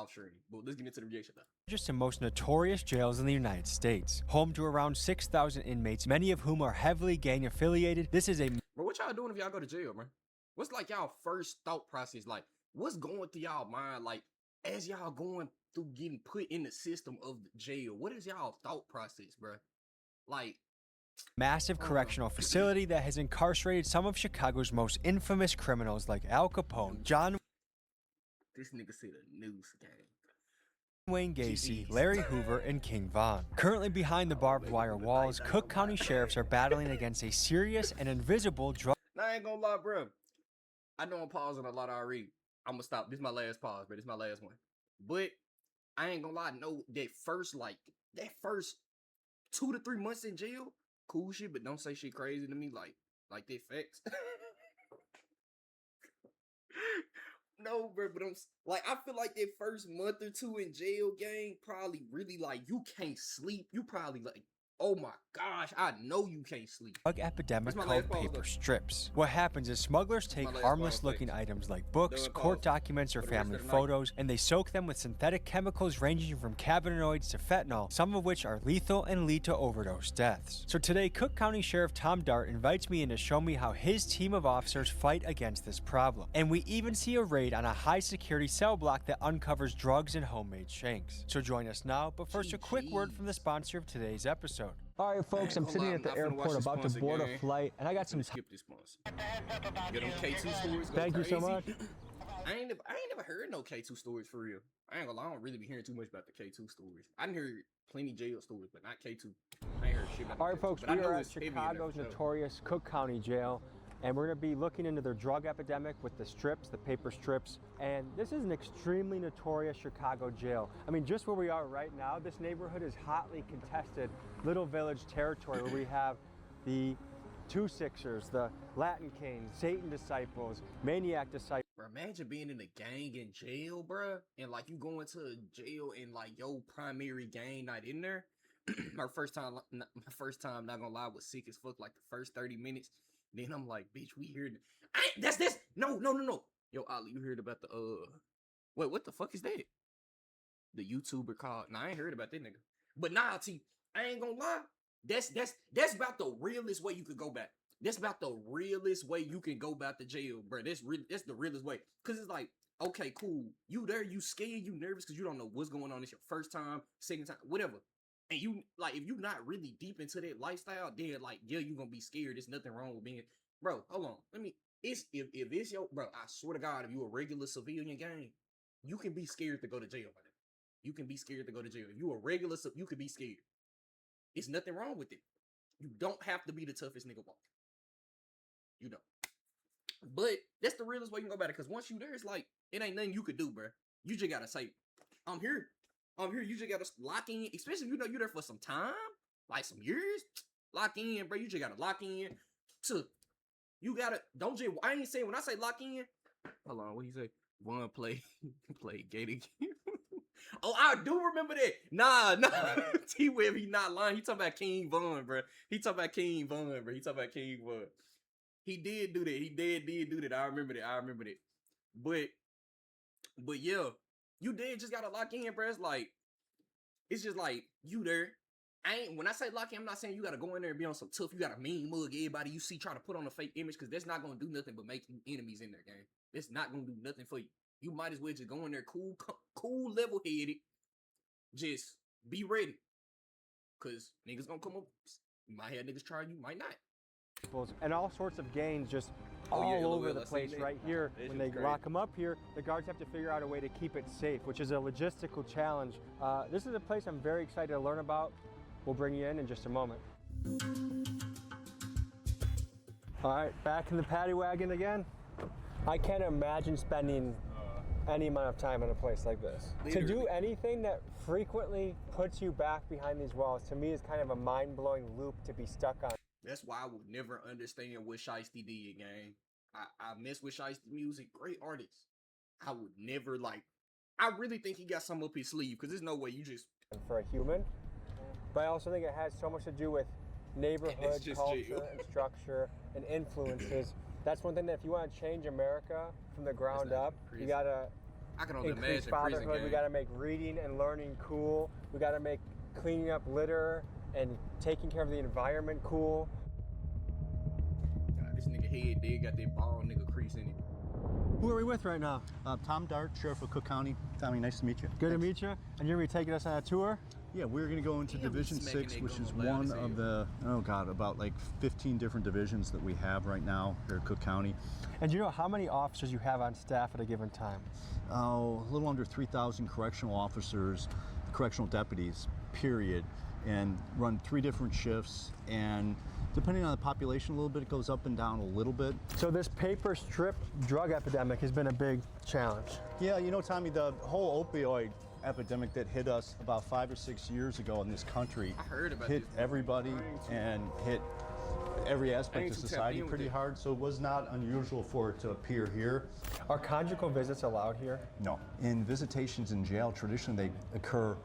South Stream. But let's get into the reaction now. Largest and most notorious jails in the United States, home to around 6,000 inmates, many of whom are heavily gang affiliated. This is a Bro, what y'all doing if y'all go to jail, man? What's like y'all first thought process? Like, what's going through y'all mind? Like, as y'all going through getting put in the system of the jail, what is y'all thought process, bro? Like, massive correctional facility that has incarcerated some of Chicago's most infamous criminals like Al Capone, John this nigga said a news game. Wayne Gacy, Larry Hoover, and King Von. Currently behind the barbed wire walls, Cook County sheriffs are battling against a serious and invisible drug. Nah, I ain't gonna lie, bro. I know I'm pausing a lot already. I'm gonna stop. This is my last pause, bro. This is my last one. But I ain't gonna lie, no, that first 2 to 3 months in jail, cool shit, but don't say shit crazy to me like that facts. No, bro, but I feel like that first month or two in jail, gang, probably really like you can't sleep. You probably like, oh my gosh, I know you can't sleep. Drug epidemic called paper strips. What happens is smugglers take harmless looking items like books, court documents, or family photos, and they soak them with synthetic chemicals ranging from cannabinoids to fentanyl, some of which are lethal and lead to overdose deaths. So today, Cook County Sheriff Tom Dart invites me in to show me how his team of officers fight against this problem. And we even see a raid on a high security cell block that uncovers drugs and homemade shanks. So join us now, but first a quick word from the sponsor of today's episode. All right, folks, I'm sitting at the airport about to board a flight, and I got some. Skip this sponsor. Get them K2 stories. Thank you so much. I ain't never heard no K2 stories for real. I ain't gonna lie, I don't really be hearing too much about the K2 stories. I didn't hear plenty jail stories, but not K2. I ain't heard shit about. All right, K2, folks, we are at Chicago's notorious Cook County Jail, and we're going to be looking into their drug epidemic with the strips, the paper strips. And this is an extremely notorious Chicago jail. I mean, just where we are right now, this neighborhood is hotly contested Little Village territory where we have the Two Sixers, the Latin Kings, Satan Disciples, Maniac Disciples. Bro, imagine being in a gang in jail, bro, and like you going to jail and like your primary gang not in there. my first time, not gonna lie, was sick as fuck. Like the first 30 minutes. Then I'm like, bitch, we heard. That's this. No. Yo, Ollie, you heard about the wait, what the fuck is that? The YouTuber called. Nah, I ain't heard about that nigga. But nah, T, I ain't gonna lie. That's about the realest way you could go back. That's about the realest way you can go back to jail, bro. That's the realest way. Cause it's like, okay, cool. You there, you scared, you nervous because you don't know what's going on. It's your first time, second time, whatever. And you like, if you're not really deep into that lifestyle, then like, yeah, you gonna be scared. There's nothing wrong with being, bro. Hold on, if it's your, bro, I swear to God, if you a regular civilian gang, you can be scared to go to jail. Buddy. You can be scared to go to jail. If you a regular, you can be scared. It's nothing wrong with it. You don't have to be the toughest nigga walking. You don't. But that's the realest way you can go about it. Because once you there, it's like, it ain't nothing you could do, bro. You just gotta say, I'm here. You just gotta lock in, especially if you know you're there for some time, like some years. Lock in, bro. You just gotta lock in. You gotta, don't just, I ain't saying when I say lock in. Hold on, what you say? One play gate again. Oh, I do remember that. Nah. T-Web, he not lying. He talking about King Von, bro. He talking about King Von. He did do that. He did do that. I remember that. But yeah, you did just gotta lock in, bro. It's just like you there. When I say lock in, I'm not saying you gotta go in there and be on some tough. You gotta mean mug everybody you see trying to put on a fake image, because that's not gonna do nothing but make you enemies in there, gang. It's not gonna do nothing for you. You might as well just go in there cool, level-headed. Just be ready. Cause niggas gonna come up. You might have niggas try you, might not. And all sorts of gangs just all over the place right here. When they lock them up here, the guards have to figure out a way to keep it safe, which is a logistical challenge. This is a place I'm very excited to learn about. We'll bring you in just a moment. All right, back in the paddy wagon again. I can't imagine spending any amount of time in a place like this. Literally. To do anything that frequently puts you back behind these walls, to me, is kind of a mind-blowing loop to be stuck on. That's why I would never understand what Shiesty did, gang. I mess with Shiesty music, great artist. I would never I really think he got something up his sleeve, because there's no way you just... For a human, but I also think it has so much to do with neighborhood, culture, and structure, and influences. That's one thing that if you want to change America from the ground up, you gotta I can only increase imagine fatherhood. prison We gang. got to make reading and learning cool. We got to make cleaning up litter and taking care of the environment cool. God, this nigga head dead got that bald nigga crease in it. Who are we with right now? Tom Dart, Sheriff of Cook County. Tommy, nice to meet you. Good to meet you. And you're going to be taking us on a tour? Yeah, we're going to go into Damn, Division he's smacking 6, that which is gun loud one as of hell. the, oh God, about like 15 different divisions that we have right now here at Cook County. And do you know how many officers you have on staff at a given time? Oh, a little under 3,000 correctional officers, correctional deputies, period, and run 3 different shifts. And depending on the population a little bit, it goes up and down a little bit. So this paper strip drug epidemic has been a big challenge. Yeah, you know, Tommy, the whole opioid epidemic that hit us about 5 or 6 years ago in this country I heard about hit this. everybody and hit every aspect ain't of too tapped society in with pretty it. hard, so it was not unusual for it to appear here. Are conjugal visits allowed here? No. In visitations in jail, traditionally they occur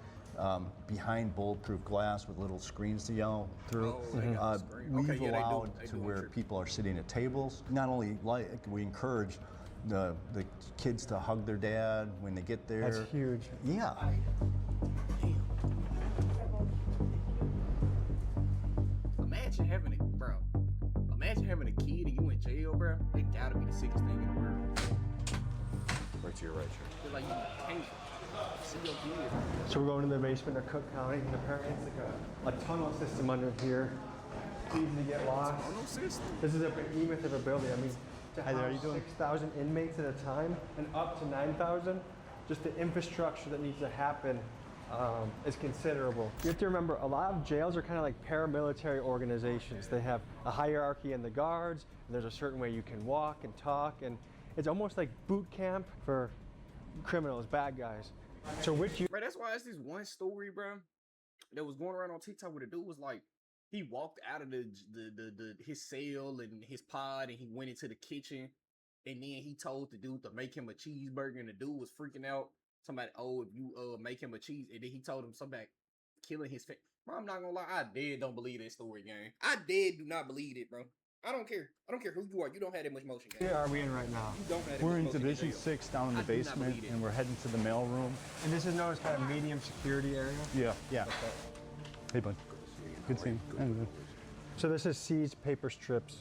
behind bulletproof glass with little screens to yell through. Oh, they got the screen. We've Okay, yeah, they do. allowed They to do where true. people are sitting at tables. Not only like we encourage the kids to hug their dad when they get there. That's huge. Yeah. Imagine having a bro. Imagine having a kid and you in jail, bro. It gotta be the sickest thing in the world. Right to your right, sir. Feel like you can't see your kid. So we're going to the basement of Cook County, and apparently it's like a tunnel system under here. Easy to get lost. Oh no, system. This is a behemoth of a building. I mean, to Hi there, how you house doing? 6,000 inmates at a time and up to 9,000, just the infrastructure that needs to happen is considerable. You have to remember, a lot of jails are kind of like paramilitary organizations. They have a hierarchy in the guards, and there's a certain way you can walk and talk, and it's almost like boot camp for criminals, bad guys. So which Bro, that's why it's this one story, bro, that was going around on TikTok where the dude was like, he walked out of his cell and his pod and he went into the kitchen and then he told the dude to make him a cheeseburger and the dude was freaking out. Somebody, oh, if you make him a cheese, and then he told him something about killing his family. Bro, I'm not gonna lie, I dead don't believe that story, gang. I dead do not believe it, bro. I don't care. I don't care who you are. You don't have that much motion, gang. where are we in right now? You don't have that We're much in motion Division jail. 6 down in the I do not basement, believe it. and we're heading to the mail room. And this is known as kind of medium security area. Yeah, yeah. Hey, bud. Good seeing you. So this is seized paper strips.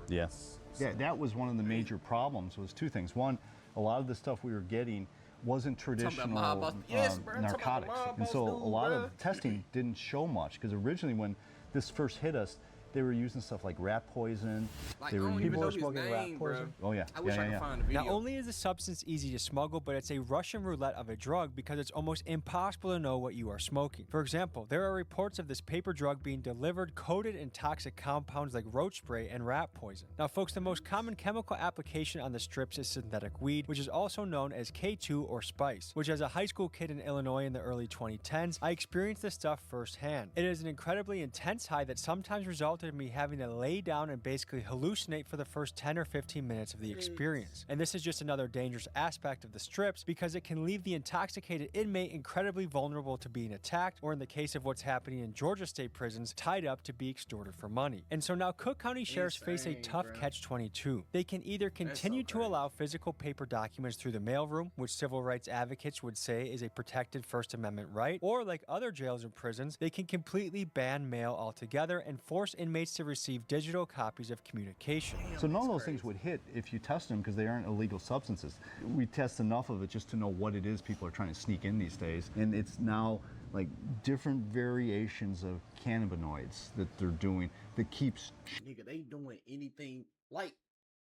Yes. Yeah, that was one of the major problems. Was 2 things. One, a lot of the stuff we were getting wasn't traditional mob boss. Yes, bro, I'm talking about the narcotics, mob and so boss a dude, lot bruh. of testing didn't show much. Because originally, when this first hit us, they were using stuff like rat poison. Like, They I were don't even People know are his smoking rat name, bro. poison. Oh yeah. I wish I could find the video. Not only is the substance easy to smuggle, but it's a Russian roulette of a drug because it's almost impossible to know what you are smoking. For example, there are reports of this paper drug being delivered coated in toxic compounds like roach spray and rat poison. Now folks, the most common chemical application on the strips is synthetic weed, which is also known as K2 or spice, which as a high school kid in Illinois in the early 2010s, I experienced this stuff firsthand. It is an incredibly intense high that sometimes resulted in me having to lay down and basically hallucinate for the first 10 or 15 minutes of the experience. And this is just another dangerous aspect of the strips because it can leave the intoxicated inmate incredibly vulnerable to being attacked, or in the case of what's happening in Georgia state prisons, tied up to be extorted for money. And so now Cook County sheriffs face a Insane, tough bro. catch-22. They can either continue to crazy. allow physical paper documents through the mailroom, which civil rights advocates would say is a protected First Amendment right, or like other jails and prisons, they can completely ban mail altogether and force inmates to receive digital copies of communication. So none of those things would hit if you test them because they aren't illegal substances. We test enough of it just to know what it is people are trying to sneak in these days. And it's now like different variations of cannabinoids that they're doing that keeps Nigga, they doing anything. Like,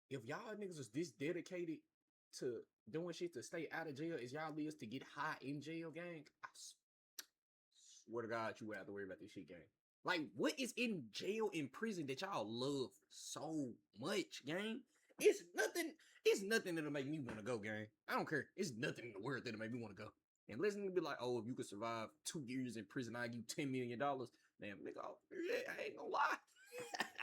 if y'all niggas was this dedicated to doing shit to stay out of jail, is y'all leave us to get high in jail, gang? I swear to God, you have to worry about this shit, gang. Like, what is in jail, in prison that y'all love so much, gang? It's nothing that'll make me want to go, gang. I don't care. It's nothing in the world that'll make me want to go. And listen to be like, oh, if you could survive 2 years in prison, I give you $10 million. Damn, nigga, yeah, I ain't gonna lie.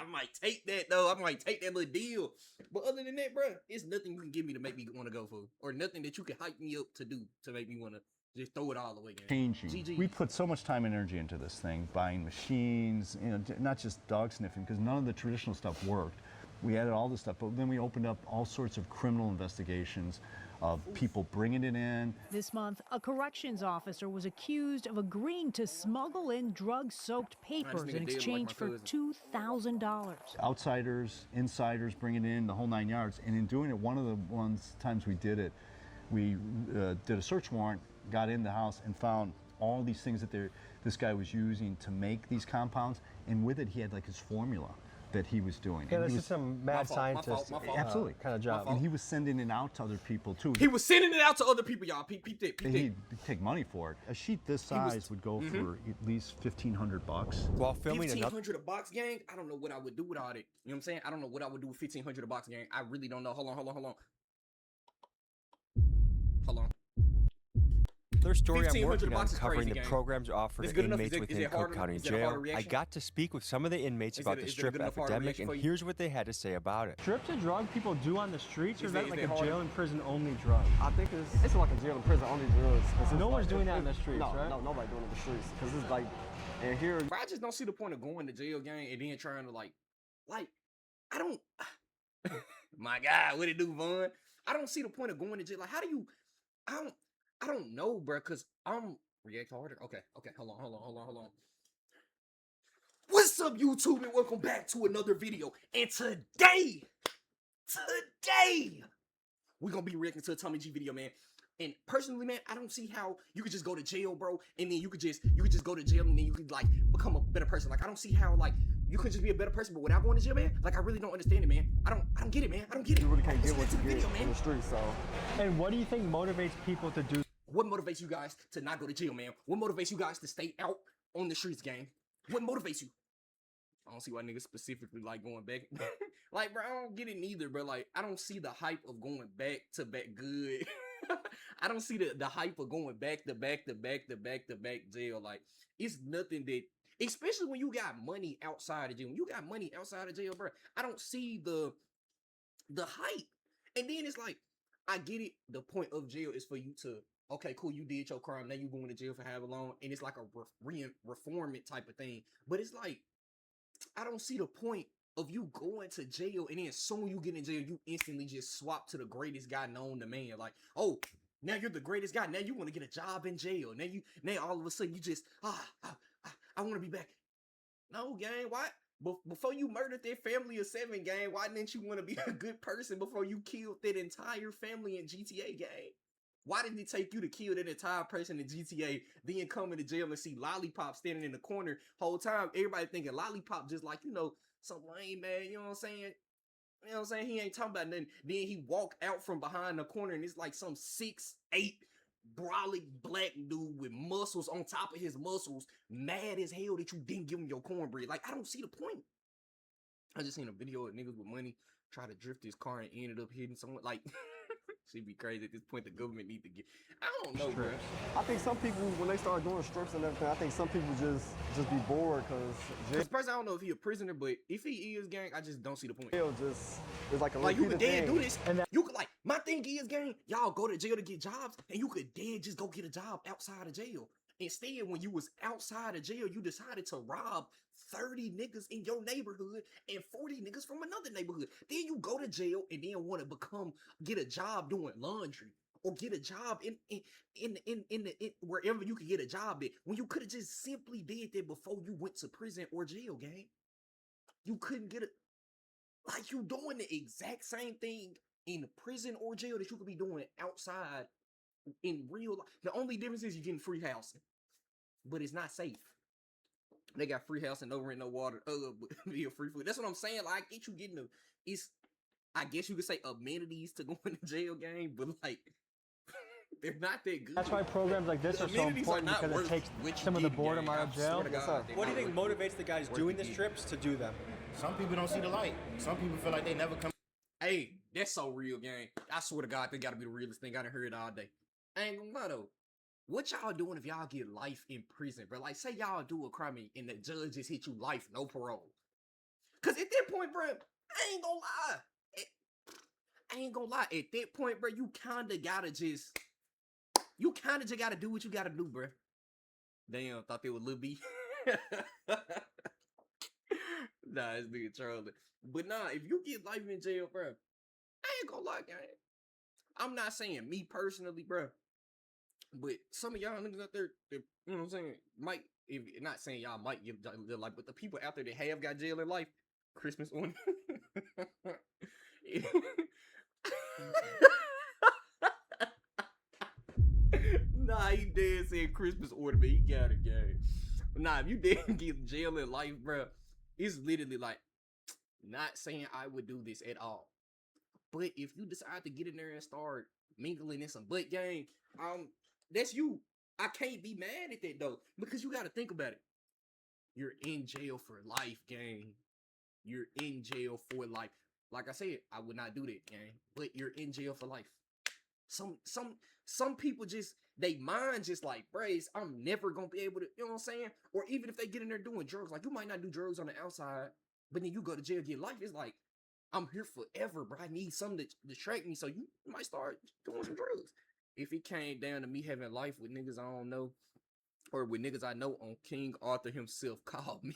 I might take that, though. I might take that little deal. But other than that, bro, it's nothing you can give me to make me want to go for. Or nothing that you can hype me up to do to make me want to just throw it all away, gang. changing. GG. We put so much time and energy into this thing, buying machines, you know, not just dog sniffing, because none of the traditional stuff worked. We added all this stuff, but then we opened up all sorts of criminal investigations of people bringing it in. This month, a corrections officer was accused of agreeing to smuggle in drug-soaked papers in exchange for $2,000. Outsiders, insiders bringing it in, the whole 9 yards. And in doing it, one of the times we did it, we did a search warrant, got in the house, and found all these things that this guy was using to make these compounds. And with it, he had like his formula that he was doing. Yeah, and this is some mad scientist absolutely kind of job. And he was sending it out to other people too. He was sending it out to other people, y'all. Peep that. He'd take money for it. A sheet this size would go for at least $1,500. While filming $1,500 a box, gang. I don't know what I would do without it. You know what I'm saying? I don't know what I would do with $1,500 a box, gang. I really don't know. Hold on. Their story I'm working on boxes covering crazy, the gang. programs offered Is to good enough? inmates Is it within Cook hard? County Is it a harder Jail. I reaction? got to speak with some of the inmates about the is it a strip good enough harder epidemic, reaction and for you? here's what they had to say about it. Strips of drug people do on the streets, or is Is that it- like is a it jail harder? and prison only drug? I think it's like a jail and prison only drugs. No one's doing that in the streets, no, right? No, nobody doing it in the streets. Because it's like, and here, I just don't see the point of going to jail, gang, and then trying to like, I don't. My God, what it do, Vaughn? I don't see the point of going to jail. Like, how do you? I don't know, bro. Cause I'm react harder. Okay. Hold on. What's up, YouTube, and welcome back to another video. And today, we're gonna be reacting to a Tommy G video, man. And personally, man, I don't see how you could just go to jail, bro, and then you could just go to jail and then you could like become a better person. Like, I don't see how like you could just be a better person, but without going to jail, man. Like, I really don't understand it, man. I don't get it, man. I don't get it. you really can't get Let's what get you to the get video, in man. the streets. So And what do you think motivates people to do? What motivates you guys to not go to jail, man? What motivates you guys to stay out on the streets, gang? What motivates you? I don't see why niggas specifically like going back. Like, bro, I don't get it neither, bro. Like, I don't see the hype of going back to back good. I don't see the hype of going back to back jail. Like, it's nothing that, especially when you got money outside of jail. When you got money outside of jail, bro, I don't see the hype. And then it's like, I get it. The point of jail is for you to, okay, cool, you did your crime. Now you going to jail for however long. And it's like a reformment type of thing. But it's like, I don't see the point of you going to jail and then as soon as you get in jail, you instantly just swap to the greatest guy known to man. Like, oh, now you're the greatest guy. Now you want to get a job in jail. Now all of a sudden you just, I want to be back. No, gang, why? Before you murdered their family of 7, gang, why didn't you want to be a good person before you killed that entire family in GTA, gang? Why did it take you to kill that entire person in GTA, then come into jail and see Lollipop standing in the corner whole time? Everybody thinking Lollipop just like, you know, some lame man, you know what I'm saying? You know what I'm saying? He ain't talking about nothing. Then he walked out from behind the corner and it's like some 6'8" brolic black dude with muscles on top of his muscles, mad as hell that you didn't give him your cornbread. Like, I don't see the point. I just seen a video of niggas with money try to drift his car and ended up hitting someone. Like, she'd be crazy at this point. The government need to get, I don't know, bro. I think some people, when they start doing strips and everything, I think some people just be bored because First, I don't know if he a prisoner, but if he is, gang, I just don't see the point. jail just is like a Like, you could repeated dead thing. do this. And you could, like, my thing is, gang, y'all go to jail to get jobs, and you could dead just go get a job outside of jail. Instead, when you was outside of jail, you decided to rob 30 niggas in your neighborhood and 40 niggas from another neighborhood. Then you go to jail and then want to get a job doing laundry or get a job in wherever you could get a job at, when you could have just simply did that before you went to prison or jail, gang. You couldn't get it. Like, you doing the exact same thing in prison or jail that you could be doing outside in real life. The only difference is you're getting free housing, but it's not safe. They got free housing, no rent, no water, but be a free food. That's what I'm saying. Like, I get you getting I guess you could say amenities to going to jail, gang, but like, they're not that good. That's why programs like this The are so amenities are important, not because it worth takes what you some of the get, boredom gang. out I of jail. swear to God, they're What do you not think worth motivates the guys worth doing the the get. strips to do them? Some people don't see the light. Some people feel like they never come. Hey, that's so real, gang. I swear to God, they gotta be the realest thing I done heard all day. I ain't gonna lie though. What y'all doing if y'all get life in prison, bro? Like, say y'all do a crime and the judge just hit you life, no parole. Cause at that point, bro, I ain't gonna lie. At that point, bro, you kinda just gotta do what you gotta do, bro. Damn, thought they were Lil B. Nah, this nigga trolling. But nah, if you get life in jail, bro, I ain't gonna lie, gang. I'm not saying me personally, bro. But some of y'all niggas out there, you know what I'm saying, might, if not saying y'all might give their life, but the people out there that have got jail in life, Christmas on. Nah, he dead said Christmas order, but he got it, gang. Nah, if you didn't get jail in life, bro, it's literally like, not saying I would do this at all. But if you decide to get in there and start mingling in some butt game, that's you. I can't be mad at that though, because you gotta think about it. You're in jail for life, gang. You're in jail for life. Like I said, I would not do that, gang. But you're in jail for life. Some people just, they mind just like, brace, I'm never gonna be able to, you know what I'm saying? Or even if they get in there doing drugs, like you might not do drugs on the outside, but then you go to jail, get life. It's like, I'm here forever, bro. I need something to distract me, so you might start doing some drugs. If it came down to me having life with niggas I don't know, or with niggas I know, on King Arthur himself called me.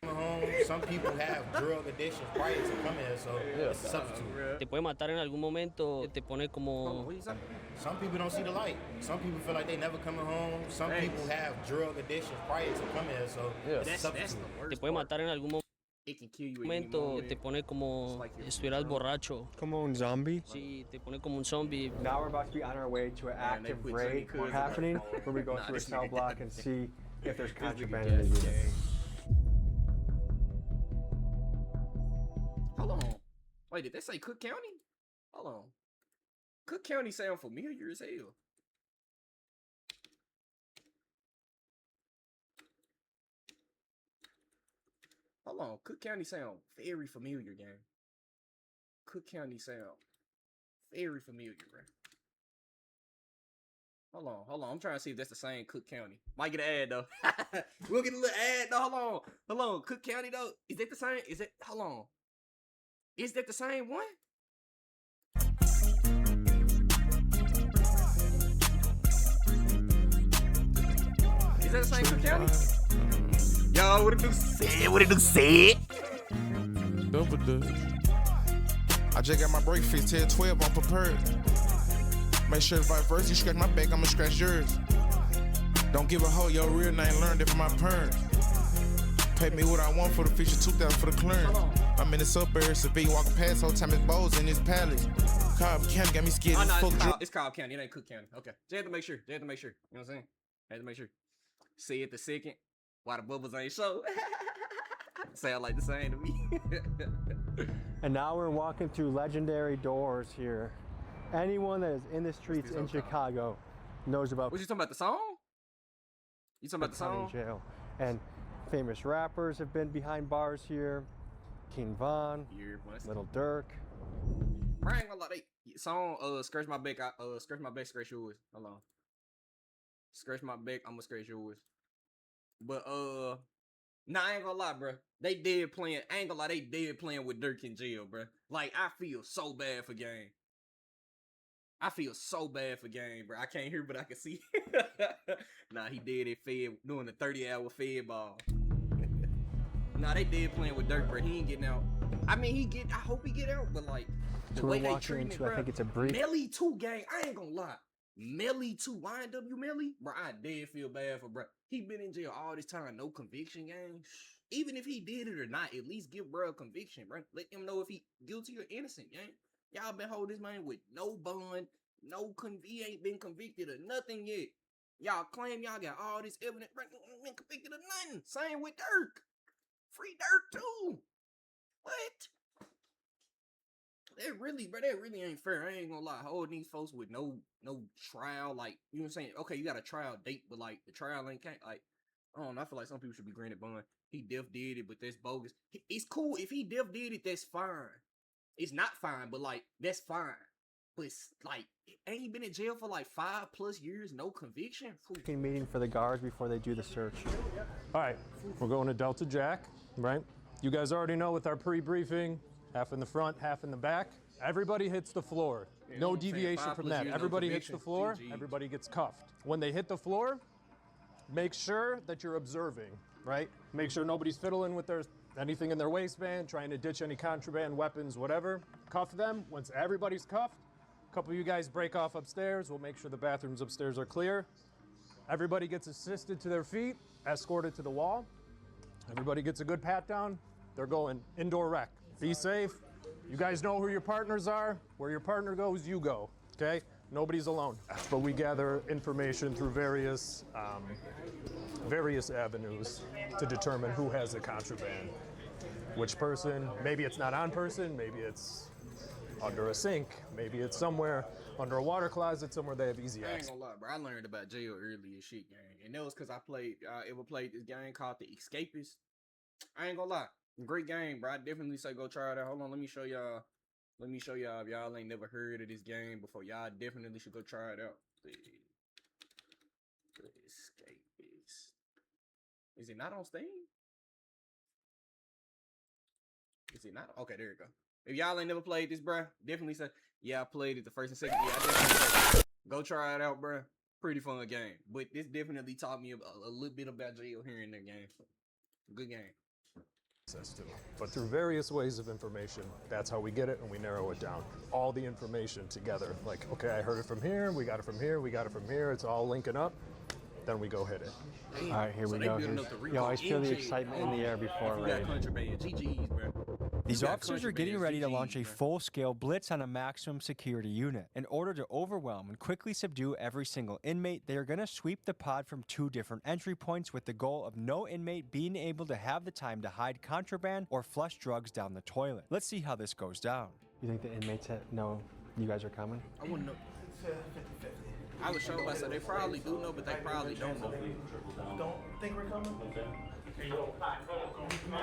Home, some people have drug addictions prior to coming here, so it's a substitute. Te puede matar en algún momento, te pone como... Some people don't see the light. Some people feel like they never coming home. Some people have drug addictions prior to coming here, so it's a substitute. Te puede matar en algún It can kill you momento, te pone como estuvieras borracho. Como un zombie. Sí, te pone como un zombie. Now we're about to be on our way to an active raid happening, where we go through a cell block and see if there's contraband in the unit. Hold on. Wait, did they say Cook County? Hold on. Cook County sound familiar as hell. Hold on. Cook County sound very familiar, gang. Cook County sound very familiar, bro. Hold on. I'm trying to see if that's the same Cook County. Might get an ad though. We'll get a little ad though. Hold on. Cook County though. Is that the same? Is it? Hold on. Is that the same one? Is that the same Cook County? Yo, what it do say? What it do say? Double dutch. I just got my break fixed, 10, 12, I'm prepared. Make sure if I first you scratch my back, I'ma scratch yours. Don't give a hoe your real name, learned it from my parents. Pay me what I want for the feature, 2,000 for the clearance. I'm in the suburbs, Seville, walking past, whole time it's Bowes in this palace. Cobb County got me scared. Oh, no, it's Cobb County, it ain't Cook County. Okay, just had to make sure. You know what I'm saying? Had to make sure. Say it the second, why the bubbles ain't show. Sound like the same to me. And now we're walking through legendary doors here. Anyone that is in the streets in Chicago knows about. What you talking about, the song? You talking about the song? Jail. And famous rappers have been behind bars here. King Von, Little Durk. I ain't gonna lie, they song scratch my back, scratch my back, scratch yours. Hold on. Scratch my back, I'm gonna scratch yours. But nah, I ain't gonna lie, bro. They dead playing. I ain't gonna lie, they dead playing with Durk in jail, bro. Like, I feel so bad for Game. I feel so bad for Game, bro. I can't hear, but I can see. Nah, he dead at Fed doing the 30-hour Fed ball. Nah, they dead playing with Durk, bro. He ain't getting out. I mean, I hope he get out, but like the way they treat it, bro. I think it's a brief. Melly 2, gang. I ain't gonna lie. Melly 2, YNW Melly, bro. I dead feel bad for bro. He been in jail all this time, no conviction, gang. Even if he did it or not, at least give bro a conviction, bro. Let him know if he guilty or innocent, gang. Y'all been holding this man with no bond, he ain't been convicted of nothing yet. Y'all claim y'all got all this evidence, bro. Been convicted of nothing. Same with Durk. Free Durk too. What? That really ain't fair. I ain't gonna lie. Holding these folks with no trial, like, you know what I'm saying? Okay, you got a trial date, but like the trial ain't like, I don't know. I feel like some people should be granted bond. He def did it, but that's bogus. It's cool if he def did it. That's fine. It's not fine, but like that's fine. But it's like, ain't he been in jail for like 5+ years, no conviction? Meeting for the guards before they do the search. All right, we're going to Delta Jack, right? You guys already know with our pre-briefing, half in the front, half in the back. Everybody hits the floor. No deviation from that. Everybody hits the floor, everybody gets cuffed. When they hit the floor, make sure that you're observing, right? Make sure nobody's fiddling with anything in their waistband, trying to ditch any contraband, weapons, whatever. Cuff them. Once everybody's cuffed, a couple of you guys break off upstairs. We'll make sure the bathrooms upstairs are clear. Everybody gets assisted to their feet, escorted to the wall. Everybody gets a good pat down. They're going indoor rec. Be safe. You guys know who your partners are. Where your partner goes, you go, okay? Nobody's alone. But we gather information through various avenues to determine who has the contraband. Which person, maybe it's not on person, maybe it's under a sink, maybe it's somewhere under a water closet, somewhere they have easy access. I ain't gonna lie, bro. I learned about jail early as shit, gang. And that was because I ever played this game called The Escapist. I ain't gonna lie. Great game, bro. I definitely say go try it out. Hold on, let me show y'all. If y'all ain't never heard of this game before, y'all definitely should go try it out. The Escapist. Is it not on Steam? Is it not? Okay, there you go. If y'all ain't never played this, bro, definitely say, yeah, I played it the first and second. Yeah, I definitely say, go try it out, bro. Pretty fun game. But this definitely taught me a little bit about jail here and there, game. Good game. To. But through various ways of information, that's how we get it and we narrow it down. All the information together. Like, okay, I heard it from here, we got it from here, we got it from here, it's all linking up. Then we go hit it. All right, here we go. Yo, I feel the excitement in the air before raid. GG's, bro. These officers are getting ready to launch a full-scale blitz on a maximum security unit. In order to overwhelm and quickly subdue every single inmate, they are going to sweep the pod from 2 different entry points with the goal of no inmate being able to have the time to hide contraband or flush drugs down the toilet. Let's see how this goes down. You think the inmates know you guys are coming? I wouldn't know. I was showing myself they probably do know, but they probably don't know. Don't think we're coming? Nah,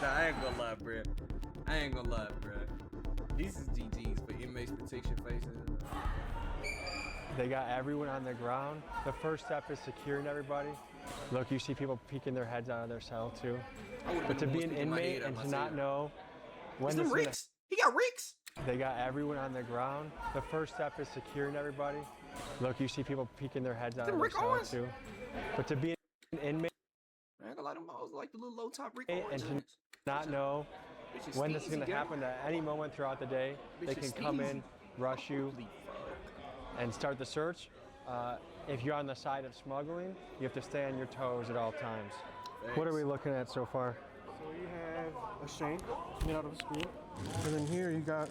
I ain't gonna lie, bro. This is GG's for inmates protection faces. They got everyone on the ground. The first step is securing everybody. Look, you see people peeking their heads out of their cell too. But to be an inmate and to not know when this Ricks. He got Ricks. They got everyone on the ground. The first step is securing everybody. Look, you see people peeking their heads out of their cell too. But to be an inmate I ain't gonna lie, them balls like the little low top Rick and to not know when this is gonna happen at any moment throughout the day, they can come in, rush you, and start the search. If you're on the side of smuggling, you have to stay on your toes at all times. Thanks. What are we looking at so far? So you have a shank made out of a screw. And then here you got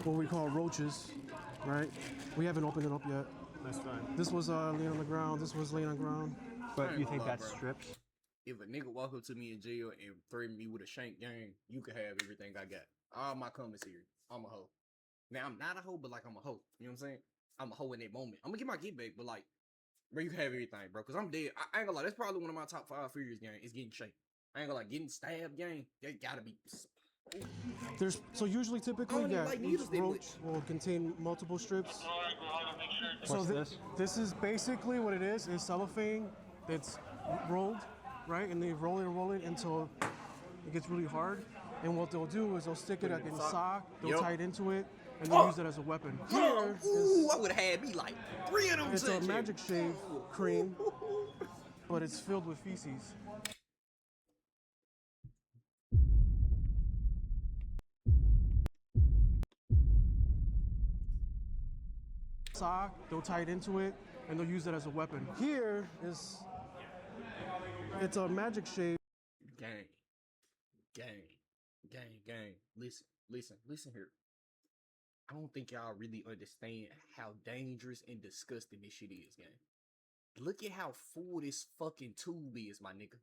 what we call roaches, right? We haven't opened it up yet. That's fine. This was laying on the ground, this was laying on the ground. But you think that's strips? If a nigga walk up to me in jail and threaten me with a shank gang, you can have everything I got. All my commissary. I'm a hoe. Now, I'm not a hoe, but like I'm a hoe. You know what I'm saying? I'm a hoe in that moment. I'm gonna get my get back, but like, bro, you can have everything, bro. Cause I'm dead. I ain't gonna lie, that's probably one of my top 5 fears, gang, is getting shanked. I ain't gonna lie, getting stabbed, gang, that gotta be. So usually, typically, yeah, each roach will contain multiple strips. What's this? This is basically what it is cellophane that's rolled, right? And they roll it until it gets really hard. And what they'll do is they'll stick it like in a sock, they'll tie it into it, and they'll use it as a weapon. Here I would have had me like 3 of them. It's a magic shave cream, but it's filled with feces. Sock, they'll tie it into it, and they'll use it as a weapon. Here is, it's a magic shave. Gang. Listen here. I don't think y'all really understand how dangerous and disgusting this shit is, gang. Look at how full this fucking tube is, my nigga.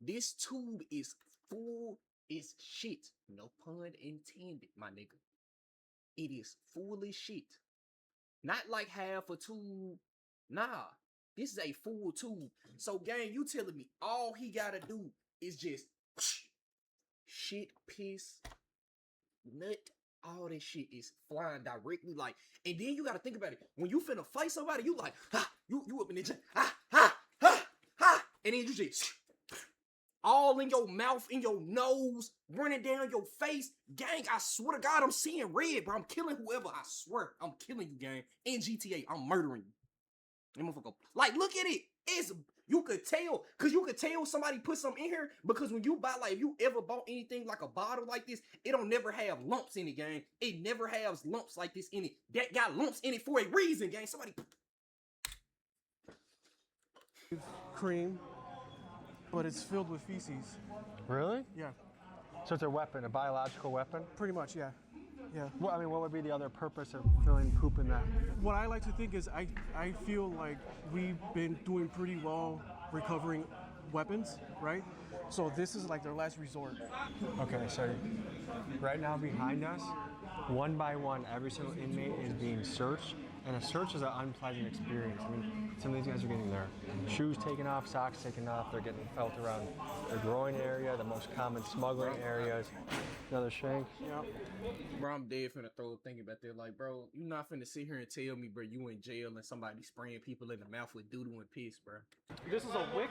This tube is full as shit. No pun intended, my nigga. It is full as shit. Not like half a tube. Nah. This is a full tube. So, gang, you telling me all he gotta do is just shit, piss, nut, all this shit is flying directly like, and then you gotta think about it. When you finna fight somebody, you like, ha, you up in the gym, ha, and then you just all in your mouth, in your nose, running down your face. Gang, I swear to God, I'm seeing red, bro. I'm killing whoever. I swear, I'm killing you, gang. In GTA, I'm murdering you. That motherfucker, like, look at it. It's, you could tell, cause you could tell somebody put something in here, because when you buy, like, if you ever bought anything like a bottle like this, it don't never have lumps in it, gang. It never has lumps like this in it. That got lumps in it for a reason, gang. Somebody. Cream, but it's filled with feces. Really? Yeah, So it's a weapon, a biological weapon? pretty much, yeah. Yeah. Well, I mean, what would be the other purpose of filling poop in that? What I like to think is I feel like we've been doing pretty well recovering weapons, right? So this is like their last resort. Okay, so right now behind us, one by one, every single inmate is being searched, and a search is an unpleasant experience. I mean, some of these guys are getting their shoes taken off, socks taken off, they're getting felt around their groin area, the most common smuggling areas. Another shank. Yeah. Bro, I'm dead finna throw a thing about that. Like, bro, you not finna sit here and tell me, bro, you in jail and somebody spraying people in the mouth with doo-doo and piss, bro. This is a wick.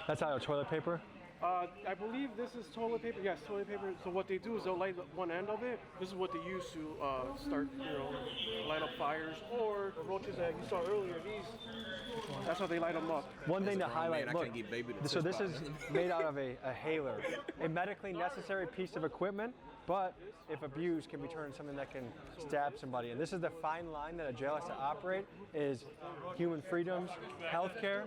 That's out of toilet paper? I believe this is toilet paper. Yes, toilet paper. So what they do is they'll light one end of it. This is what they use to start, light up fires, or the roaches that you saw earlier. That's how they light them up. One thing to highlight, man, look, I can't get baby to so this touch is bottom. made out of a hailer, a medically necessary piece of equipment, but if abused can be turned into something that can stab somebody. And this is the fine line that a jail has to operate, is human freedoms, healthcare,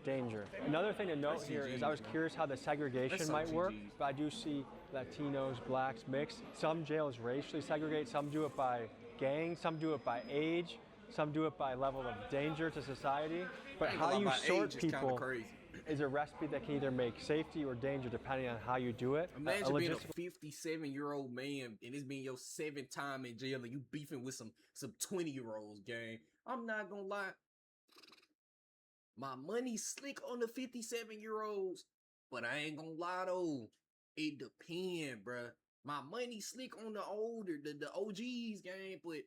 danger. Another thing to note here is I was curious how the segregation might work, but I do see Latinos, blacks, mixed. Some jails racially segregate, some do it by gang, some do it by age, some do it by level of danger to society. But how you sort people is a recipe that can either make safety or danger depending on how you do it. Imagine being a 57-year-old man and it's being your 7th time in jail and you beefing with some 20-year-olds, gang. I'm not gonna lie. My money's slick on the 57-year-olds, but I ain't gonna lie though. It depends, bruh. My money's slick on the older, the OGs, gang, but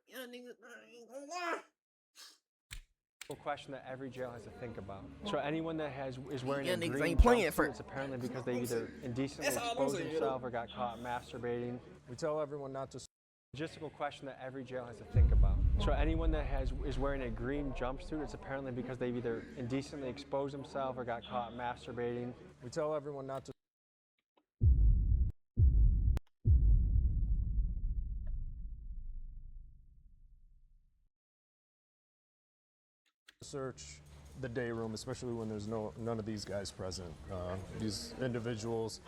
young niggas, I ain't gonna lie. Question that every jail has to think about. So anyone that is wearing a niggas green ain't playing jumpsuit, it's apparently because they either indecently exposed themselves or got caught masturbating. We tell everyone not to. Logistical question that every jail has to think about. So anyone that is wearing a green jumpsuit, it's apparently because they've either indecently exposed themselves or got caught masturbating. We tell everyone not to search the day room, especially when there's none of these guys present. These individuals,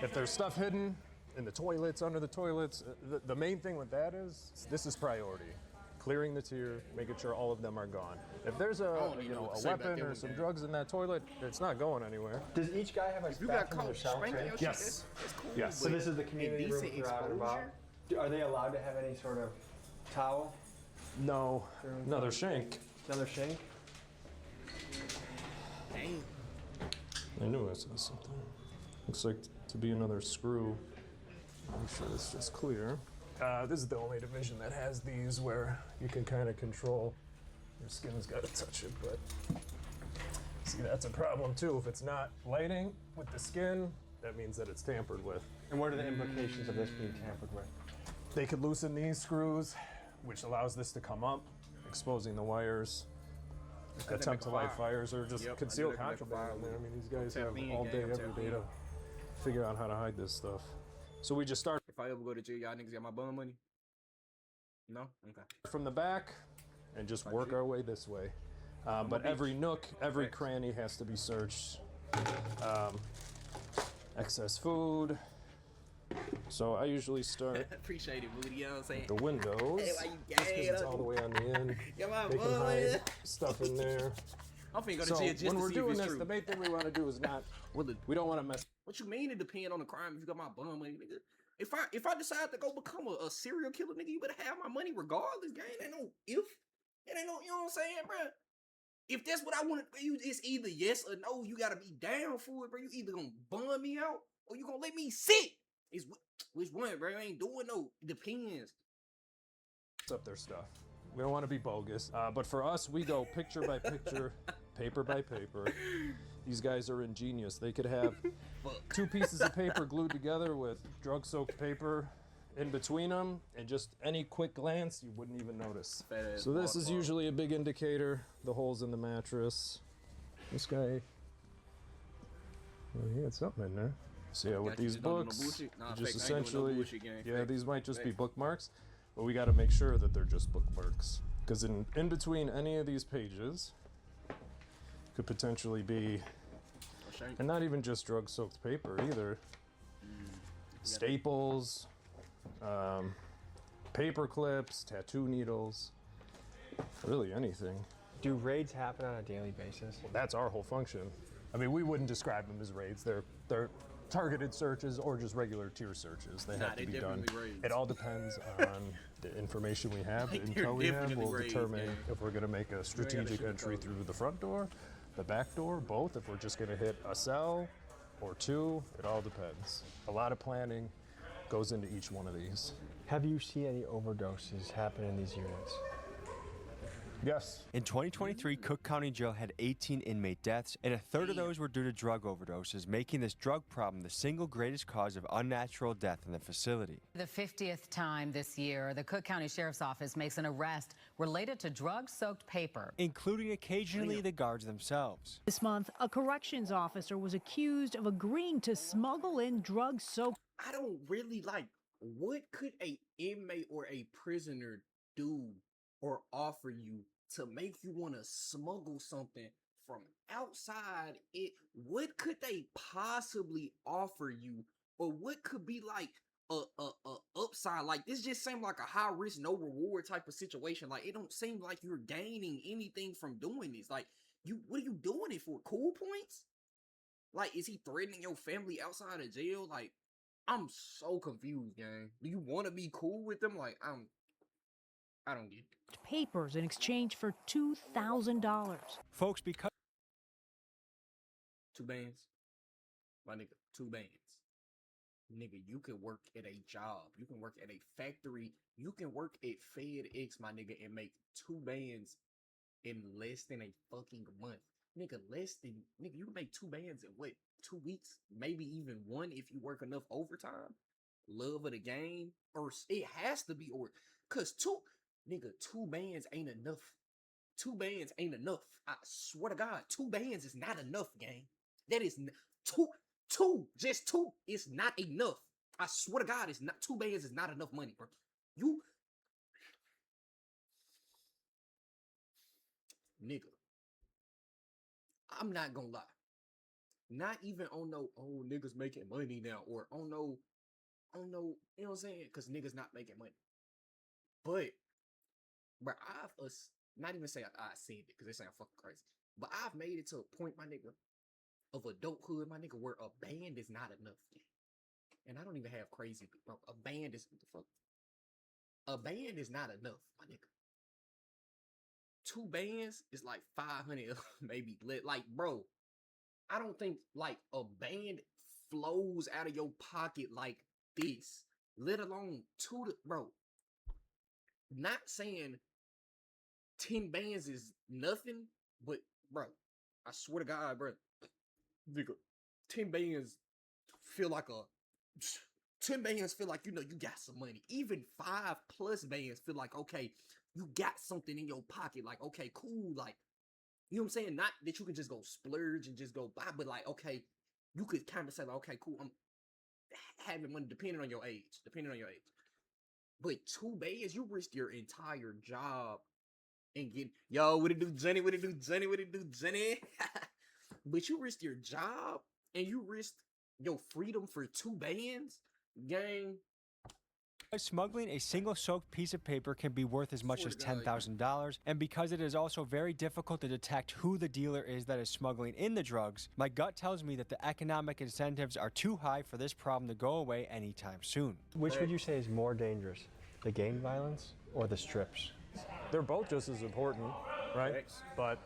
if there's stuff hidden in the toilets, under the toilets, the main thing with that is this is priority. Clearing the tier, making sure all of them are gone. If there's a weapon or some drugs in that toilet, it's not going anywhere. Does each guy have a bathroom or cell? Yes. That's cool. Yes. So this is the community room for out and about. Are they allowed to have any sort of towel? No. Another shank. Another shank? Dang. I knew I saw something. Looks like to be another screw. Make sure it's just clear. This is the only division that has these where you can kind of control. Your skin's got to touch it, but see, that's a problem too. If it's not lighting with the skin, that means that it's tampered with. And what are the implications of this being tampered with? They could loosen these screws, which allows this to come up, exposing the wires. Attempt to light fires or just conceal contraband in there. I mean, these guys have all day, every day to figure out how to hide this stuff. So we just start. If I ever go to jail, y'all niggas got my bum money? No? Okay. From the back and just work our way this way. But every nook, every cranny has to be searched. Excess food. So I usually start Appreciate it, Moody. You know what I'm saying? the windows. Hey, why you Just because it's all the way on the end. Get my They can bum hide money. stuff in there. I'm finna go to So jail just when to we're see if doing it's this, true. the main thing we want to do is not. We don't want to mess. What you mean it depend on the crime if you got my bum money, nigga? If I decide to go become a serial killer, nigga, you better have my money regardless, gang. Ain't no if. It ain't no, you know what I'm saying, bro? If that's what I want to do, it's either yes or no. You gotta be down for it, bro. You either gonna bum me out or you gonna let me sit. It's which one, bro? I ain't doing no. It depends. Up their stuff. We don't want to be bogus, but for us, we go picture by picture paper by paper. These guys are ingenious. They could have 2 pieces of paper glued together with drug-soaked paper in between them, and just any quick glance, you wouldn't even notice. So this is usually a big indicator, the holes in the mattress. This guy, well, he had something in there. So yeah, with these books, just essentially, yeah, these might just be bookmarks, but we got to make sure that they're just bookmarks. Because in between any of these pages could potentially be, and not even just drug-soaked paper either, staples, paper clips, tattoo needles, really anything. Do raids happen on a daily basis? Well, that's our whole function. I mean, we wouldn't describe them as raids. They're targeted searches or just regular tier searches. They have to be done. Raids. It all depends on the information we have, the intel we have will determine if we're going to make a strategic entry through the front door, the back door, both. If we're just going to hit a cell or 2, it all depends. A lot of planning goes into each one of these. Have you seen any overdoses happen in these units? Yes. In 2023, Cook County Jail had 18 inmate deaths, and a third of those were due to drug overdoses, making this drug problem the single greatest cause of unnatural death in the facility. The 50th time this year, the Cook County Sheriff's Office makes an arrest related to drug-soaked paper, including occasionally the guards themselves. This month, a corrections officer was accused of agreeing to smuggle in drug-soaked. I don't really like, what could a inmate or a prisoner do or offer you to make you want to smuggle something from outside? What could they possibly offer you, or what could be like a upside? Like, this just seemed like a high risk, no reward type of situation. Like, it don't seem like you're gaining anything from doing this. Like, what are you doing it for? Cool points? Like, is he threatening your family outside of jail? Like, I'm so confused, gang. Do you want to be cool with them? Like, I don't get it. Papers in exchange for $2,000. Folks, because 2 bands, my nigga, 2 bands. Nigga, you can work at a job. You can work at a factory. You can work at FedEx, my nigga, and make 2 bands in less than a fucking month. Nigga, nigga, you can make 2 bands in what, 2 weeks? Maybe even 1 if you work enough overtime. Love of the game. Or it has to be, or, cause 2 bands ain't enough. 2 bands ain't enough. I swear to God, 2 bands is not enough, gang. That is just 2 is not enough. I swear to God, it's not. 2 bands is not enough money, bro. Nigga, I'm not gonna lie. Not even on no, oh, niggas making money now, or on no, you know what I'm saying? Cause niggas not making money. But, bro, not even say I seen it, cause they sound fucking crazy. But I've made it to a point, my nigga, of adulthood, my nigga, where a band is not enough. And I don't even have crazy, bro. A band is, a band is not enough, my nigga. 2 bands is like 500, maybe. Like, bro, I don't think like a band flows out of your pocket like this. Let alone 2, bro. Not saying 10 bands is nothing, but bro, I swear to God, bro, nigga, 10 bands feel like 10 bands feel like, you know, you got some money. Even 5+ bands feel like, okay, you got something in your pocket. Like, okay, cool. Like, you know what I'm saying? Not that you can just go splurge and just go buy, but like, okay, you could kind of say, like, okay, cool, I'm having money depending on your age. But 2 bands, you risk your entire job and get, yo, what it do, Jenny? But you risk your job and you risk your freedom for 2 bands, gang. Smuggling a single soaked piece of paper can be worth as much as $10,000, and because it is also very difficult to detect who the dealer is that is smuggling in the drugs, my gut tells me that the economic incentives are too high for this problem to go away anytime soon. Which would you say is more dangerous, the gang violence or the strips? They're both just as important, right? Thanks. But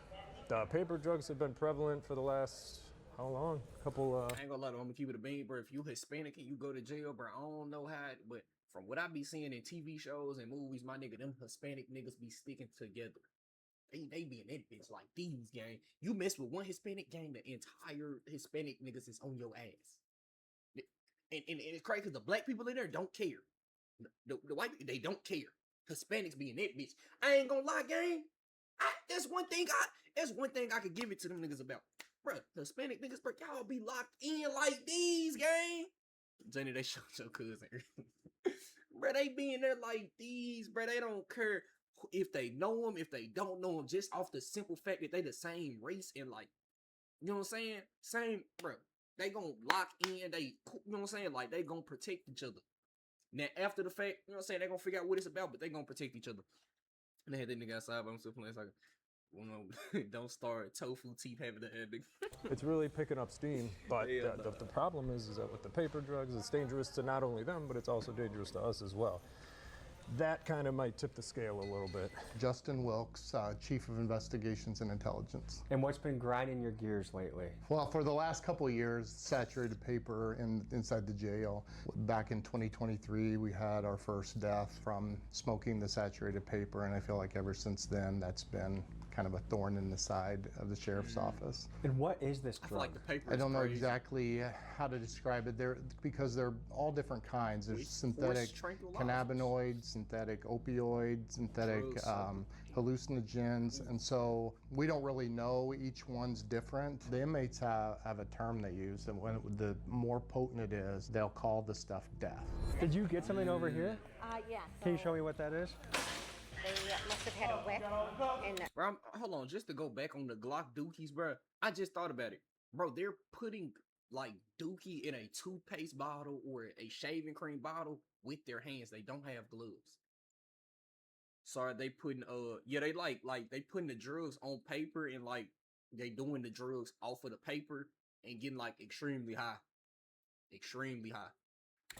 paper drugs have been prevalent for the last, how long? I ain't gonna lie, I'm gonna keep it a bean, bro. If you Hispanic and you go to jail, bro, I don't know how, but from what I be seeing in TV shows and movies, my nigga, them Hispanic niggas be sticking together. They be in that bitch like these, gang. You mess with one Hispanic gang, the entire Hispanic niggas is on your ass. And it's crazy because the black people in there don't care. The white people, they don't care. Hispanics be in that bitch. I ain't gonna lie, gang. That's one thing I could give it to them niggas about. Bruh, Hispanic niggas, bro, y'all be locked in like these, gang. Jenny, they showed your cousin. Bruh, they be in there like these, bruh. They don't care if they know them, if they don't know them, just off the simple fact that they the same race and like, you know what I'm saying? Same, bruh. They gonna lock in, you know what I'm saying? Like, they gonna protect each other. Now, after the fact, you know what I'm saying? They gonna figure out what it's about, but they gonna protect each other. And they had that nigga outside by himself playing like, don't start tofu teeth having the ending. It's really picking up steam, but the problem is that with the paper drugs, it's dangerous to not only them, but it's also dangerous to us as well. That kind of might tip the scale a little bit. Justin Wilkes, Chief of Investigations and Intelligence. And what's been grinding your gears lately? Well, for the last couple of years, saturated paper inside the jail. Back in 2023, we had our first death from smoking the saturated paper, and I feel like ever since then, that's been kind of a thorn in the side of the sheriff's office. And what is this drug? I feel like the paper I don't know crazy. exactly how to describe it. Because they're all different kinds. There's synthetic cannabinoids, synthetic opioids, synthetic hallucinogens, and so we don't really know. Each one's different. The inmates have a term they use, and when the more potent it is, they'll call the stuff death. Did you get something over here? Yeah. Can you show me what that is? They must have had a whip. Bro, hold on, just to go back on the Glock dookies, bro. I just thought about it. Bro, they're putting like dookie in a toothpaste bottle or a shaving cream bottle with their hands. They don't have gloves. Sorry, they putting they like they putting the drugs on paper and like they doing the drugs off of the paper and getting like extremely high. Extremely high.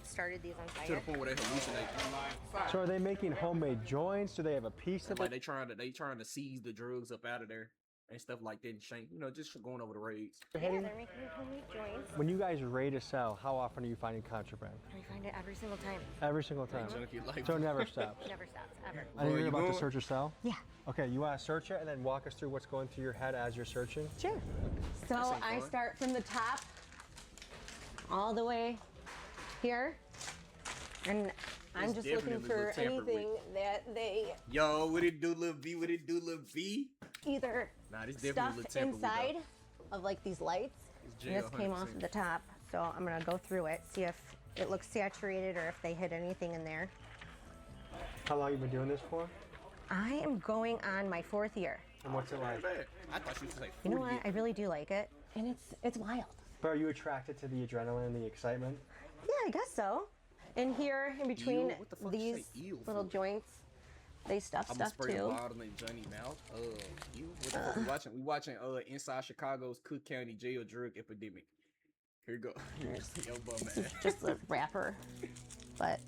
Started these on fire. To the point where they hallucinate. So are they making homemade joints? Do they have a piece of like it? they trying to seize the drugs up out of there and stuff like that and shank, just going over the raids. Yeah, they're making homemade joints. When you guys raid a cell, how often are you finding contraband? We find it every single time. Every single time. So it never stops. Never stops, ever. I know you're about to search a cell? Yeah. Okay, you want to search it and then walk us through what's going through your head as you're searching? Sure. So I start from the top all the way here, and I'm just looking for anything that they Yo, what it do, Lil B? What it do, Lil B? either stuffed inside of like these lights. And this came off the top, so I'm gonna go through it, see if it looks saturated or if they hid anything in there. How long you been doing this for? I am going on my 4th year. And what's it like? I thought you was like 40. You know what? I really do like it, and it's wild. But are you attracted to the adrenaline and the excitement? Yeah, I guess so. And here, in between these little joints, they stuff stuff too. I'm bottle in Johnny mouth. You? What the fuck we watching? We watching Inside Chicago's Cook County Jail Drug Epidemic. Here you go. Yo, bum man. Just the wrapper, but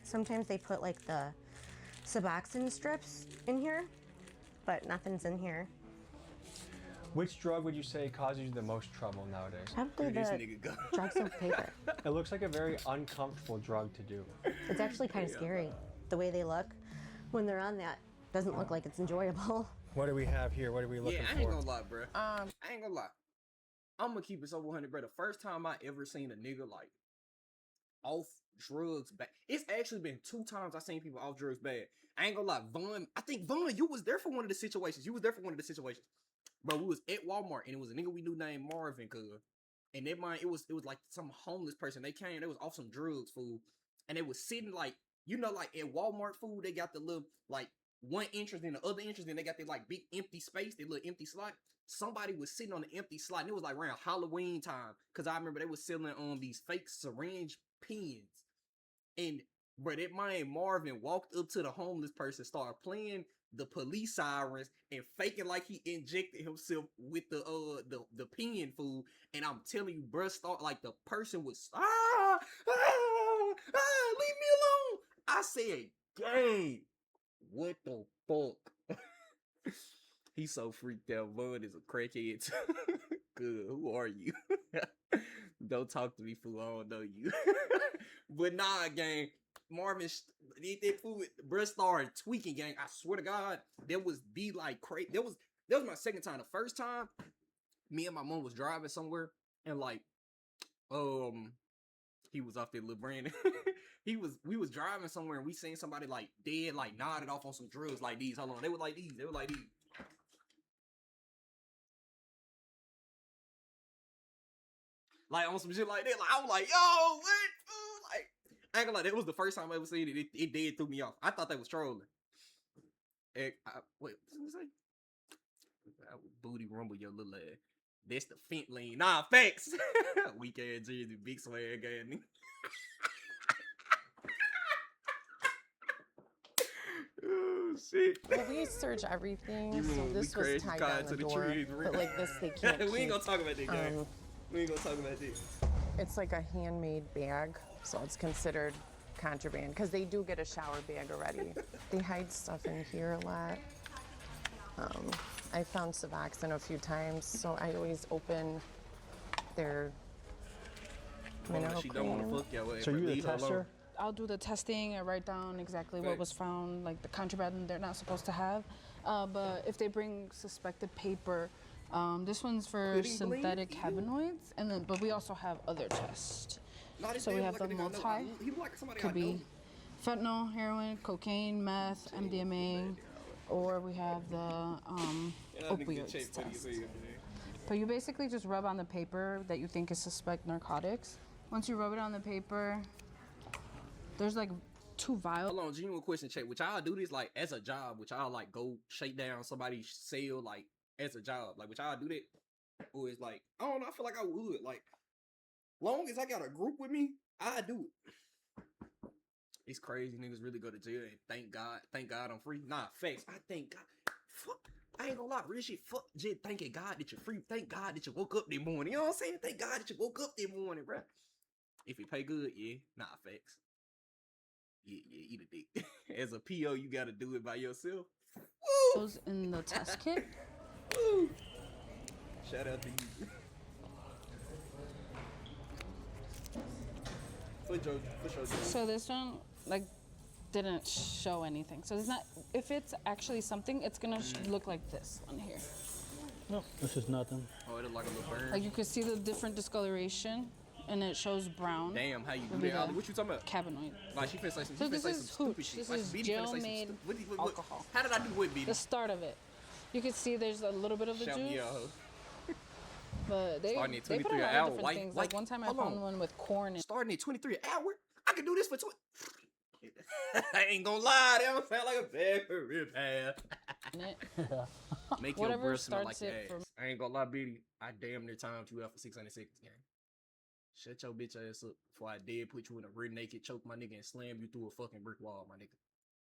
sometimes they put like the Suboxone strips in here, but nothing's in here. Which drug would you say causes you the most trouble nowadays? Probably the drug soaked paper. It looks like a very uncomfortable drug to do. It's actually kind of scary. The way they look when they're on that doesn't look like it's enjoyable. What do we have here? What are we looking for? I ain't gonna lie, bro. I ain't gonna lie. I'm gonna keep it so 100, bro. The first time I ever seen a nigga like off drugs bad. It's actually been 2 times I seen people off drugs bad. I ain't gonna lie, Vaughn. I think Vaughn, you was there for one of the situations. Bro, we was at Walmart and it was a nigga we knew named Marvin, and that mind it was like some homeless person. They came, they was off some drugs, fool, and they was sitting like like at Walmart, food. They got the little like one entrance and the other entrance, and they got their like big empty space, their little empty slot. Somebody was sitting on the empty slot, and it was like around Halloween time, cause I remember they was selling these fake syringe pens, and bro, that man Marvin walked up to the homeless person, started playing the police sirens and faking like he injected himself with the pen, food. And I'm telling you, bruh, the person was leave me alone. I said, dang, what the fuck? He's so freaked out. Bud is a crackhead. Good. Who are you? Don't talk to me, fool. I don't know you. But nah, gang. Marvin did that food. Bruh started tweaking, gang. I swear to God, that was the like crazy. That was my second time. The first time, me and my mom was driving somewhere, and like, he was off there, little Brandon. We was driving somewhere, and we seen somebody like dead, like nodded off on some drugs like these. Hold on, they were like these. Like on some shit like that. Like I was like, yo, what? Like, I ain't gonna lie, that was the first time I ever seen it. It dead threw me off. I thought that was trolling. Wait, what's it say? I would booty rumble your little ass. That's the Fent lean. Nah, facts. Weak ass jersey, big swag gang. Oh shit. Well, we search everything, so this was tied down the door. Trees, but like this, they can't. We ain't gonna talk about that, guys. We ain't gonna talk about this. It's like a handmade bag, so it's considered contraband because they do get a shower bag already. They hide stuff in here a lot. I found Suboxone a few times, so I always open their mineral cream. So you're the tester? I'll do the testing and write down exactly what was found, like the contraband they're not supposed to have. But if they bring suspected paper, this one's for synthetic cannabinoids, and then but we also have other tests. So we have the multi, could be fentanyl, heroin, cocaine, meth, MDMA, or we have the opioids test. But you basically just rub on the paper that you think is suspect narcotics. Once you rub it on the paper, there's like 2 vials. Hold on, genuine question, check. Would y'all do this like as a job? Would y'all like go shake down somebody's cell like as a job? Like would y'all do that? Or it's like, I don't know, I feel like I would. Like, long as I got a group with me, I do it. It's crazy niggas really go to jail and thank God I'm free. Nah, facts. I thank God. Fuck. I ain't gonna lie, real shit. Fuck just thanking God that you're free. Thank God that you woke up that morning. You know what I'm saying? Thank God that you woke up that morning, bruh. If you pay good, yeah. Nah, facts. Yeah, eat a dick. As a PO, you gotta do it by yourself. Woo! Those in the test kit. Woo! Shout out to you. For sure. So this one, like, didn't show anything. So it's not, if it's actually something, it's gonna look like this one here. No, this is nothing. Oh, it look like a little burn. Like you can see the different discoloration, and it shows brown. Damn, how you do that, Ollie? What you talking about? Cannabinoid. Like she finna say some. So this is stupid hooch. shit. This like, is Beanie gel-made alcohol. How did I do with Beanie? The start of it. You can see there's a little bit of the Shout juice. me out. But they put a lot of different things. Like one time I found one with corn in. Starting at 23 an hour? I can do this for 20. I ain't gonna lie, that don't sound like a bad career path. Make your breath smell like your ass. I ain't gonna lie, Beanie. I damn near timed you out for 600 seconds, gang. Shut your bitch ass up before I dare put you in a rear naked, choke my nigga, and slam you through a fucking brick wall, my nigga.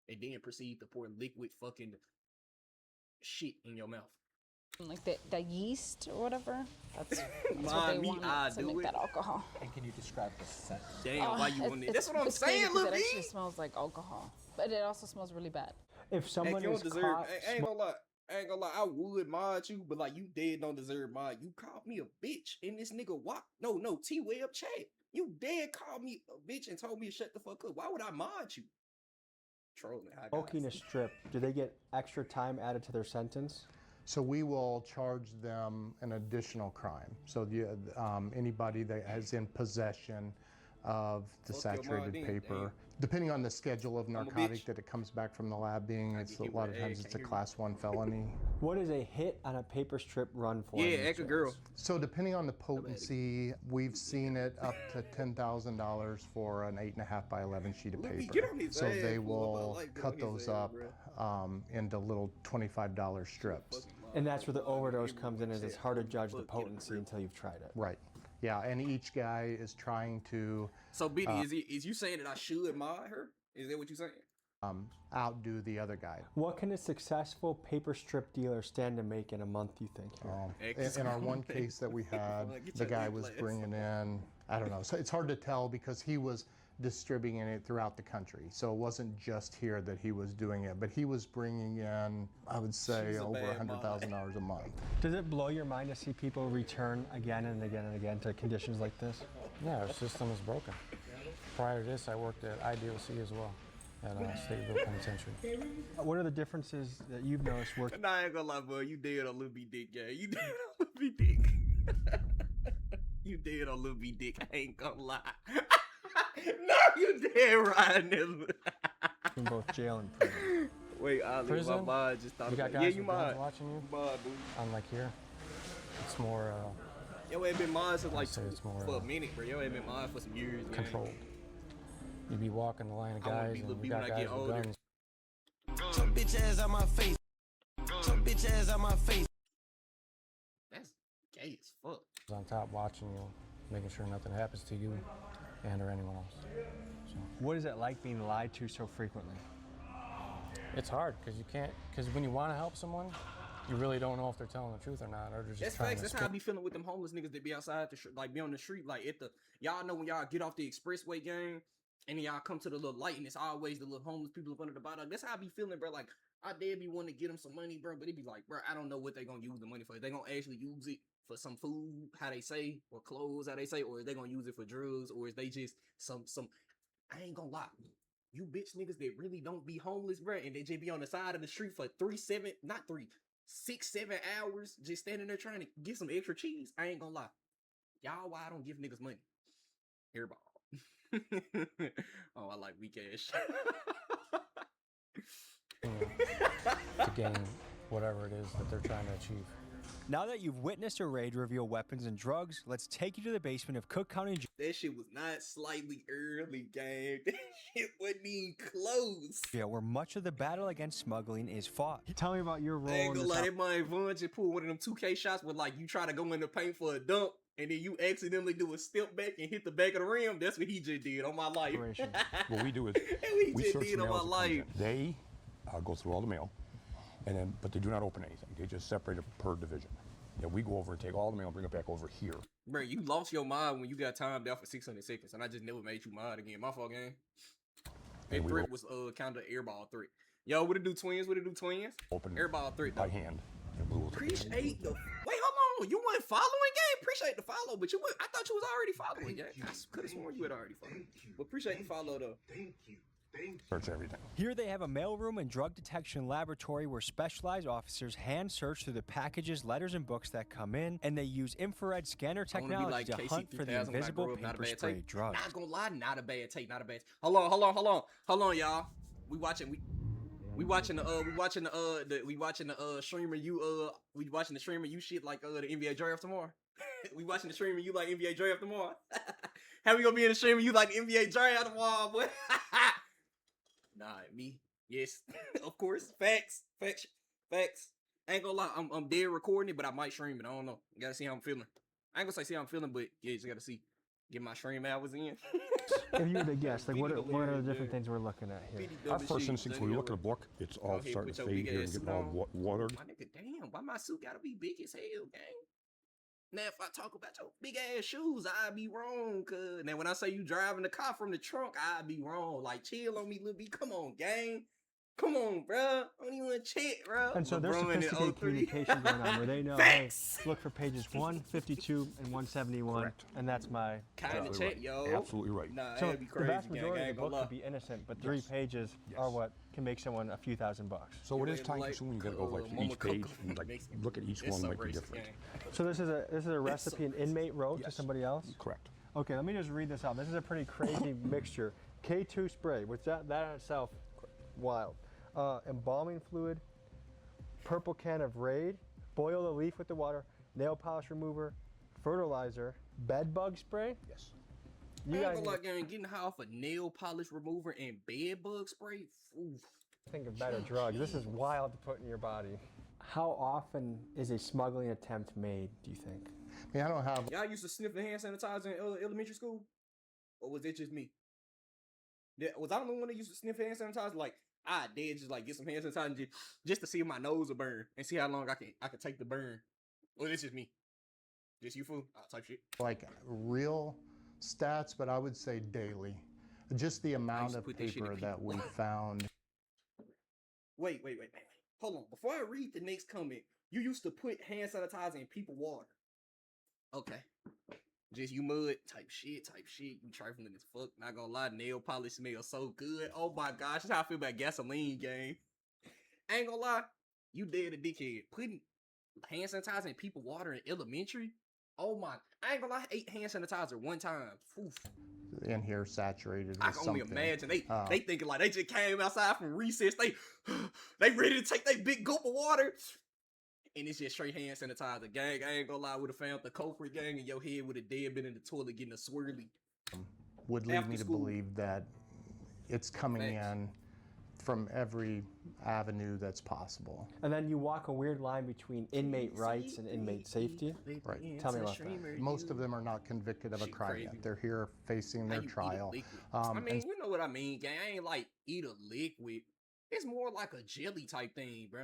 And then proceed to pour liquid fucking shit in your mouth. Like the yeast or whatever. That's what they want to make that alcohol. And can you describe the scent? Damn, why you want it? That's what I'm saying, Lil B. It actually smells like alcohol, but it also smells really bad. If someone is caught, I ain't gonna lie, I would mod you, but like you dead don't deserve mod. You called me a bitch, and this nigga no T-way up chat. You dead called me a bitch and told me to shut the fuck up. Why would I mod you? Trolling. Smoking a strip, do they get extra time added to their sentence? So we will charge them an additional crime. So anybody that is in possession of the saturated paper, depending on the schedule of narcotic that it comes back from the lab being, it's a lot of times it's a class 1 felony. What is a hit on a paper strip run for? Yeah, act a girl. So depending on the potency, we've seen it up to $10,000 for an 8.5 by 11 sheet of paper. So they will cut those up into little $25 strips. And that's where the overdose comes in, is it's hard to judge the potency until you've tried it. Right. Yeah, and each guy is trying to... So, BD, is you saying that I should mod her? Is that what you're saying? Outdo the other guy. What can a successful paper strip dealer stand to make in a month, you think? In our one case that we had, the guy was bringing in, I don't know, so it's hard to tell because he was distributing it throughout the country. So it wasn't just here that he was doing it, but he was bringing in, I would say, over $100,000 a month. Does it blow your mind to see people return again and again and again to conditions like this? Yeah, our system is broken. Prior to this, I worked at IDOC as well, at Stateville Penitentiary. What are the differences that you've noticed working? Nah, I ain't gonna lie, bro. You dead on Lil B Dick, gang. You dead on Lil B Dick. You dead on Lil B Dick. I ain't gonna lie. No, you dead right, nigga. In both jail and prison. Wait, Ali, Prison? my mind just thought You got about guys you with guns mind. watching you? Mind, boo. Unlike here, it's more Yo, ain't been mine since like say it's more, for a minute, bro. Yo, ain't been mine for some years, man. controlled. You be walking the line of I wanna guys be and Lil you B got when I guys get with older. guns. Some bitch ass out my face. Some bitch ass out my face. That's gay as fuck. On top watching you, making sure nothing happens to you and or anyone else. So What is it like being lied to so frequently? it's hard because you can't, because when you want to help someone, you really don't know if they're telling the truth or not, or they're just That's trying facts. to That's how I be feeling with them homeless niggas that be outside the like be on the street, like at the y'all know when y'all get off the expressway gang and then y'all come to the little light and it's always the little homeless people up under the bottom. That's how I be feeling, bro. Like I dare be wanting to get them some money, bro, but it be like, bro, I don't know what they gonna use the money for. They gonna actually use it for some food, how they say, or clothes, how they say, or is they gonna use it for drugs, or is they just some? I ain't gonna lie. You bitch niggas that really don't be homeless, bro, and they just be on the side of the street for 6, 7 hours just standing there trying to get some extra cheese. I ain't gonna lie. Y'all, why I don't give niggas money? Hairball. Oh, I like weak ass. to gain whatever it is that they're trying to achieve. Now that you've witnessed a raid reveal weapons and drugs, let's take you to the basement of Cook County Jail. That shit was not slightly early, gang. That shit wasn't even close. Where much of the battle against smuggling is fought. Tell me about your role I ain't in gonna this. lie, that man Vaughn just pulled one of them 2K shots where like you try to go in the paint for a dunk and then you accidentally do a step back and hit the back of the rim. That's what he just did on my life. What we do is we we just search did the on my mail as it comes life. in. They go through all the mail, and then but they do not open anything. They just separate it per division. Yeah, we go over and take all the mail and bring it back over here. Bro, you lost your mind when you got timed out for 600 seconds, and I just never made you mind again. My fault, gang. That threat was counter airball threat. Yo, what it do, twins? What it do, twins? Open airball threat by hand. And we will Appreciate the. Wait, hold on. You weren't following, gang? Appreciate the follow, but you. I thought you was already following, gang. I could have sworn you had already followed. But appreciate the follow, though. Thank you. search everything. Here they have a mailroom and drug detection laboratory where specialized officers hand search through the packages, letters, and books that come in, and they use infrared scanner technology like to KC hunt for the 3000 when I invisible grew up. Not a paper bad spray tape. drugs. Not gonna lie, not a bad tape, not a bad. Hold on, y'all. We watching the streamer you shit like the NBA draft tomorrow. We watching the streamer you like NBA draft tomorrow. How we gonna be in the streamer you like the NBA draft tomorrow, boy? Nah, me. Yes, of course. Facts. I ain't gonna lie, I'm dead recording it, but I might stream it. I don't know. Gotta see how I'm feeling. I ain't gonna say see how I'm feeling, but yeah, you just gotta see. Get my stream hours in. If you were to guess, like what are the different things we're looking at here? Our first instinct when we look at a book, it's all starting to fade here and getting all watered. My nigga, damn, why my suit gotta be big as hell, gang? Now, if I talk about your big ass shoes, I'd be wrong, cuz. Now, when I say you driving the car from the trunk, I'd be wrong. Like, chill on me, Lil B. Come on, gang. Come on, bro. I don't even want to check, bro. And so there's LeBron in sophisticated 03. communication going on where they know, hey, look for pages 152 and 171, Correct. and that's my... Kind of check, yo. Absolutely right. Nah, So that'd be the crazy, vast gang. majority I of ain't the gonna book lie. could be innocent, but 3 pages are what can make someone a few $1,000s. So it is Like, time consuming. You gotta go like to Mama each page Coco and like makes me- look at each it's one so might be racist, different. gang. So this is a recipe an inmate wrote to somebody else? Correct. Okay, let me just read this out. This is a pretty crazy mixture. K2 spray, which that in itself, wild. Embalming fluid, purple can of Raid, boil the leaf with the water, nail polish remover, fertilizer, bed bug spray. Yes. You I guys ain't gonna lie, gang, getting high off a nail polish remover and bed bug spray. Oof. think of better drugs. This is wild to put in your body. How often is a smuggling attempt made, do you think? I mean, I don't have... Y'all used to sniff the hand sanitizer in elementary school? Or was it just me? Was I the only one that used to sniff hand sanitizer? Like, I did just like get some hand sanitizer just to see if my nose will burn and see how long I can take the burn. Or it's just me? Just you fool? Type shit. Like real stats, but I would say daily. Just the amount of paper that we found. Wait. Hold on. Before I read the next comment, you used to put hand sanitizer in people water. Okay. Just you mud type shit. You trifling as fuck. Not gonna lie, nail polish smells so good. Oh my gosh, that's how I feel about gasoline, gang. I ain't gonna lie, you dead a dickhead. Putting hand sanitizer in people water in elementary. Oh my, I ain't gonna lie, I ate hand sanitizer one time. Oof. In here saturated with I can only something. imagine they thinking like they just came outside from recess. They ready to take their big gulp of water. And it's just straight hand sanitizer, gang. I ain't gonna lie, would have found the culprit, gang, and your head would have dead been in the toilet getting a swirly. Would lead me to believe that it's coming in from every avenue that's possible. And then you walk a weird line between inmate rights and inmate safety. Right. Tell me about that. Most of them are not convicted of a crime yet. They're here facing their trial. I mean, you know what I mean, gang. I ain't like eat a liquid. It's more like a jelly type thing, bro.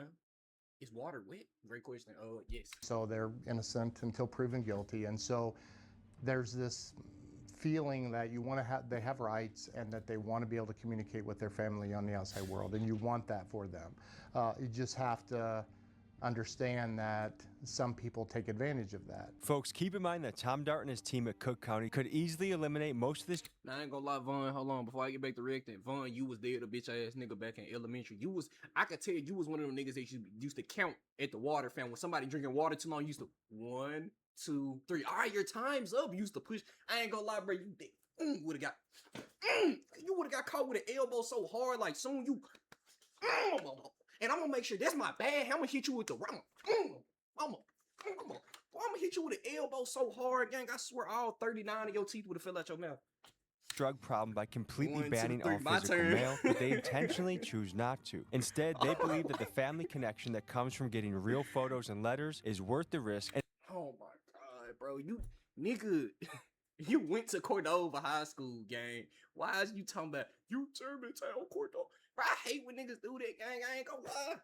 Is water wet? Great question. Oh, yes. So they're innocent until proven guilty. And so there's this feeling that you want to have, they have rights and that they want to be able to communicate with their family on the outside world. And you want that for them. You just have to understand that some people take advantage of that. Folks, keep in mind that Tom Dart and his team at Cook County could easily eliminate most of this. Now, I ain't gonna lie, Vaughn, hold on, before I get back to Rick, Vaughn, you was there, the bitch ass nigga back in elementary. I could tell you was one of them niggas that used to count at the water fountain. When somebody drinking water too long, you used to 1, 2, 3. All right, your time's up. You used to push. I ain't gonna lie, bro, you would have got caught with an elbow so hard, like soon you, and I'm gonna make sure that's my bad. I'm gonna hit you with the I'm gonna hit you with an elbow so hard, gang. I swear all 39 of your teeth would have fell out your mouth. Drug problem by completely 1, 2, banning 3, all my physical turn. mail, but they intentionally choose not to. Instead, they believe that the family connection that comes from getting real photos and letters is worth the risk. And oh my god, bro, you nigga, you went to Cordova High School, gang. Why is you talking about you Germantown Cordova? Bro, I hate when niggas do that, gang. I ain't gonna lie.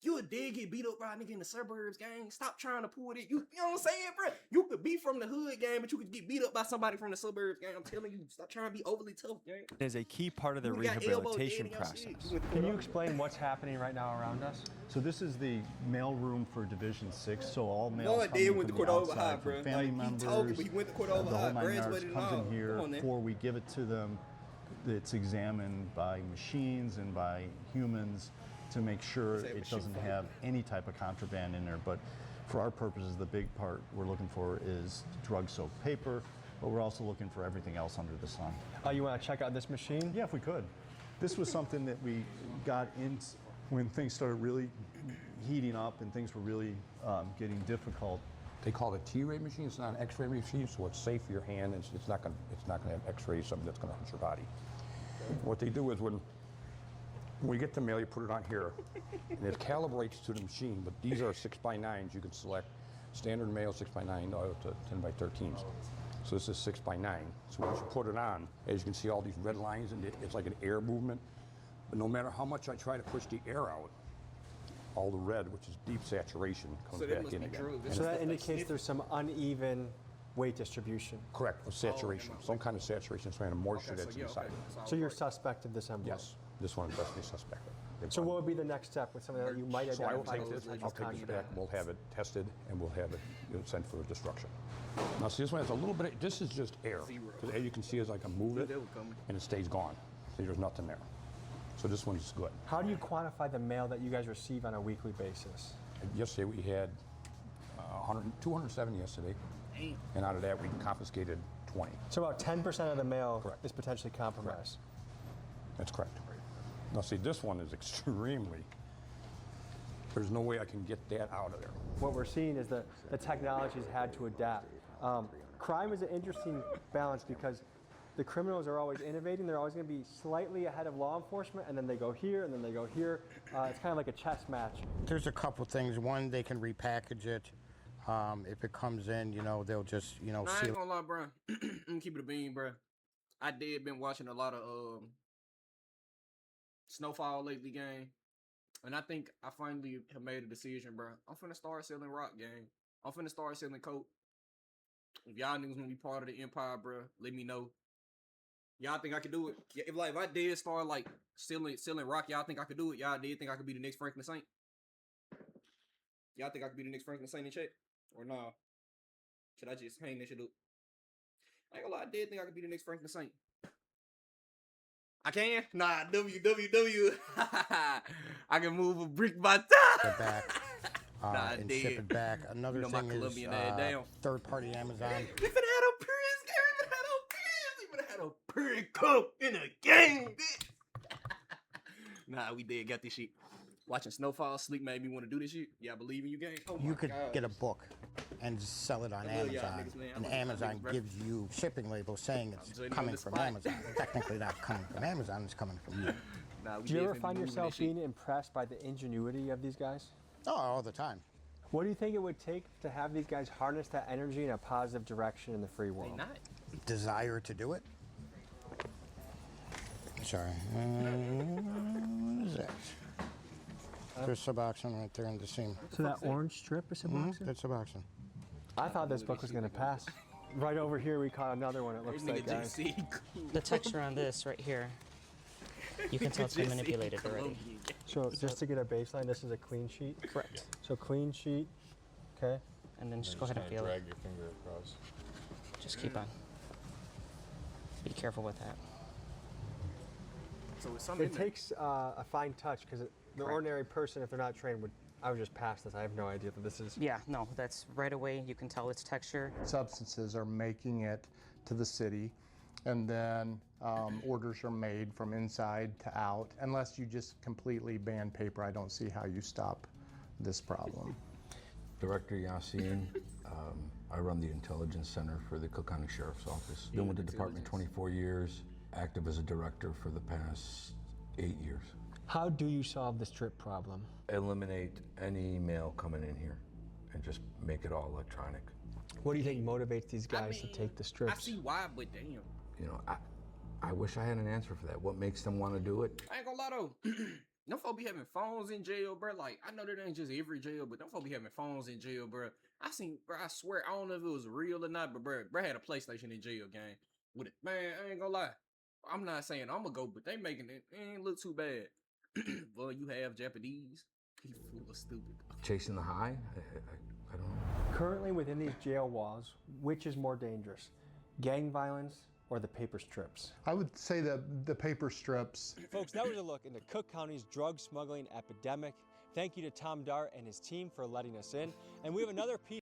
You a dead get beat up by a nigga in the suburbs, gang. Stop trying to pull it. You know what I'm saying, bro? You could be from the hood, gang, but you could get beat up by somebody from the suburbs, gang. I'm telling you, stop trying to be overly tough, gang. is a key part of the You got elbow rehabilitation dead in your process. shit. Can you explain what's happening right now around us? So this is the mail room for Division 6. So all mail Boy, coming Dad went from to the Cordova outside, High, from bro. family Like, members, he talking, but he went to Cordova the High, whole 9 yards graduated comes and in all. here. Come on, man. Before we give it to them, it's examined by machines and by humans to make sure it doesn't have any type of contraband in there. But for our purposes, the big part we're looking for is drug-soaked paper, but we're also looking for everything else under the sun. You want to check out this machine? Yeah, if we could. This was something that we got in when things started really heating up and things were really getting difficult. They call it a T-ray machine. It's not an X-ray machine, so it's safe for your hand. It's not going to have X-rays, something that's going to hurt your body. What they do is when we get the mail, you put it on here, and it calibrates to the machine. But these are 6x9s. You can select standard mail 6x9 to 10x13s. So this is 6x9. So once you put it on, as you can see, all these red lines, and it's like an air movement. But no matter how much I try to push the air out, all the red, which is deep saturation, comes back in again. So that indicates there's some uneven weight distribution. Correct, of saturation, some kind of saturation, some kind of moisture that's inside. So you're suspect of this envelope? Yes, this one is definitely suspect. So what would be the next step with something that you might So I will identify take as this, I'll take this contraband? back, we'll have it tested, and we'll have it sent for destruction. Now see, this one has a little bit, this is just air. Because as you can see, as I can move it, and it stays gone. See, there's nothing there. So this one's good. How do you quantify the mail that you guys receive on a weekly basis? Yesterday we had 270 yesterday, and out of that we confiscated 20. So about 10% of the mail is potentially compromised. That's correct. Now see, this one is extremely, there's no way I can get that out of there. What we're seeing is that the technology's had to adapt. Crime is an interesting balance because the criminals are always innovating. They're always going to be slightly ahead of law enforcement, and then they go here, and then they go here. It's kind of like a chess match. There's a couple things. One, they can repackage it. If it comes in, they'll just, I ain't gonna lie, bro. I'm gonna keep it a bean, bro. I did been watching a lot of Snowfall lately, gang. And I think I finally have made a decision, bro. I'm finna start selling rock, gang. I'm finna start selling coke. If y'all niggas wanna be part of the empire, bro, let me know. Y'all think I could do it? If I did start like selling rock, y'all think I could do it? Y'all did think I could be the next Franklin Saint? Y'all think I could be the next Franklin Saint in check? Or nah? Should I just hang this shit up? I ain't gonna lie, I did think I could be the next Franklin Saint. I can? Nah, WWW. I can move a brick by time. Back and ship it back. Another thing is third-party Amazon. We finna had a Prince. We finna had a Prince come in a game, bitch. Nah, we did got this shit. Watching Snowfall Sleep made me want to do this shit. Yeah, I believe in you, game. Oh You could get a book and sell it on Amazon, and Amazon gives you shipping labels saying it's coming from Amazon. Technically not coming from Amazon, it's coming from you. Do you ever find yourself being impressed by the ingenuity of these guys? Oh, all the time. What do you think it would take to have these guys harness that energy in a positive direction in the free world? Desire to do it? Sorry. What is that? There's Suboxone right there in the seam. So that orange strip is Suboxone? That's Suboxone. I thought this book was going to pass. Right over here we caught another one, it looks like, guys. The texture on this right here, you can tell it's been manipulated already. So just to get a baseline, this is a clean sheet? Correct. So clean sheet, okay. And then just go ahead and feel drag it. your finger across. Just keep on. Be careful with that. So it takes a fine touch because the ordinary person, if they're not trained, I would just pass this. I have no idea that this is. Yeah, no, that's right away. You can tell its texture. Substances are making it to the city, and then orders are made from inside to out. Unless you just completely ban paper, I don't see how you stop this problem. Director Yassine, I run the Intelligence Center for the Cook County Sheriff's Office. Been with the department 24 years, active as a director for the past 8 years. How do you solve the strip problem? Eliminate any mail coming in here and just make it all electronic. What do you think motivates these guys to take the strips? I see why, but damn. You know, I wish I had an answer for that. What makes them want to do it? I ain't gonna lie though. Them folk be having phones in jail, bro. Like, I know that ain't just every jail, but them folk be having phones in jail, bro. I seen, bro, I swear, I don't know if it was real or not, but bro had a PlayStation in jail game with it. Man, I ain't gonna lie. I'm not saying I'm gonna go, but they making it ain't look too bad. Well, you have Japanese. You fool of stupid. Chasing the high? I don't know. Currently within these jail walls, which is more dangerous? Gang violence or the paper strips? I would say that the paper strips. Folks, that was a look into Cook County's drug smuggling epidemic. Thank you to Tom Dart and his team for letting us in. And we have another piece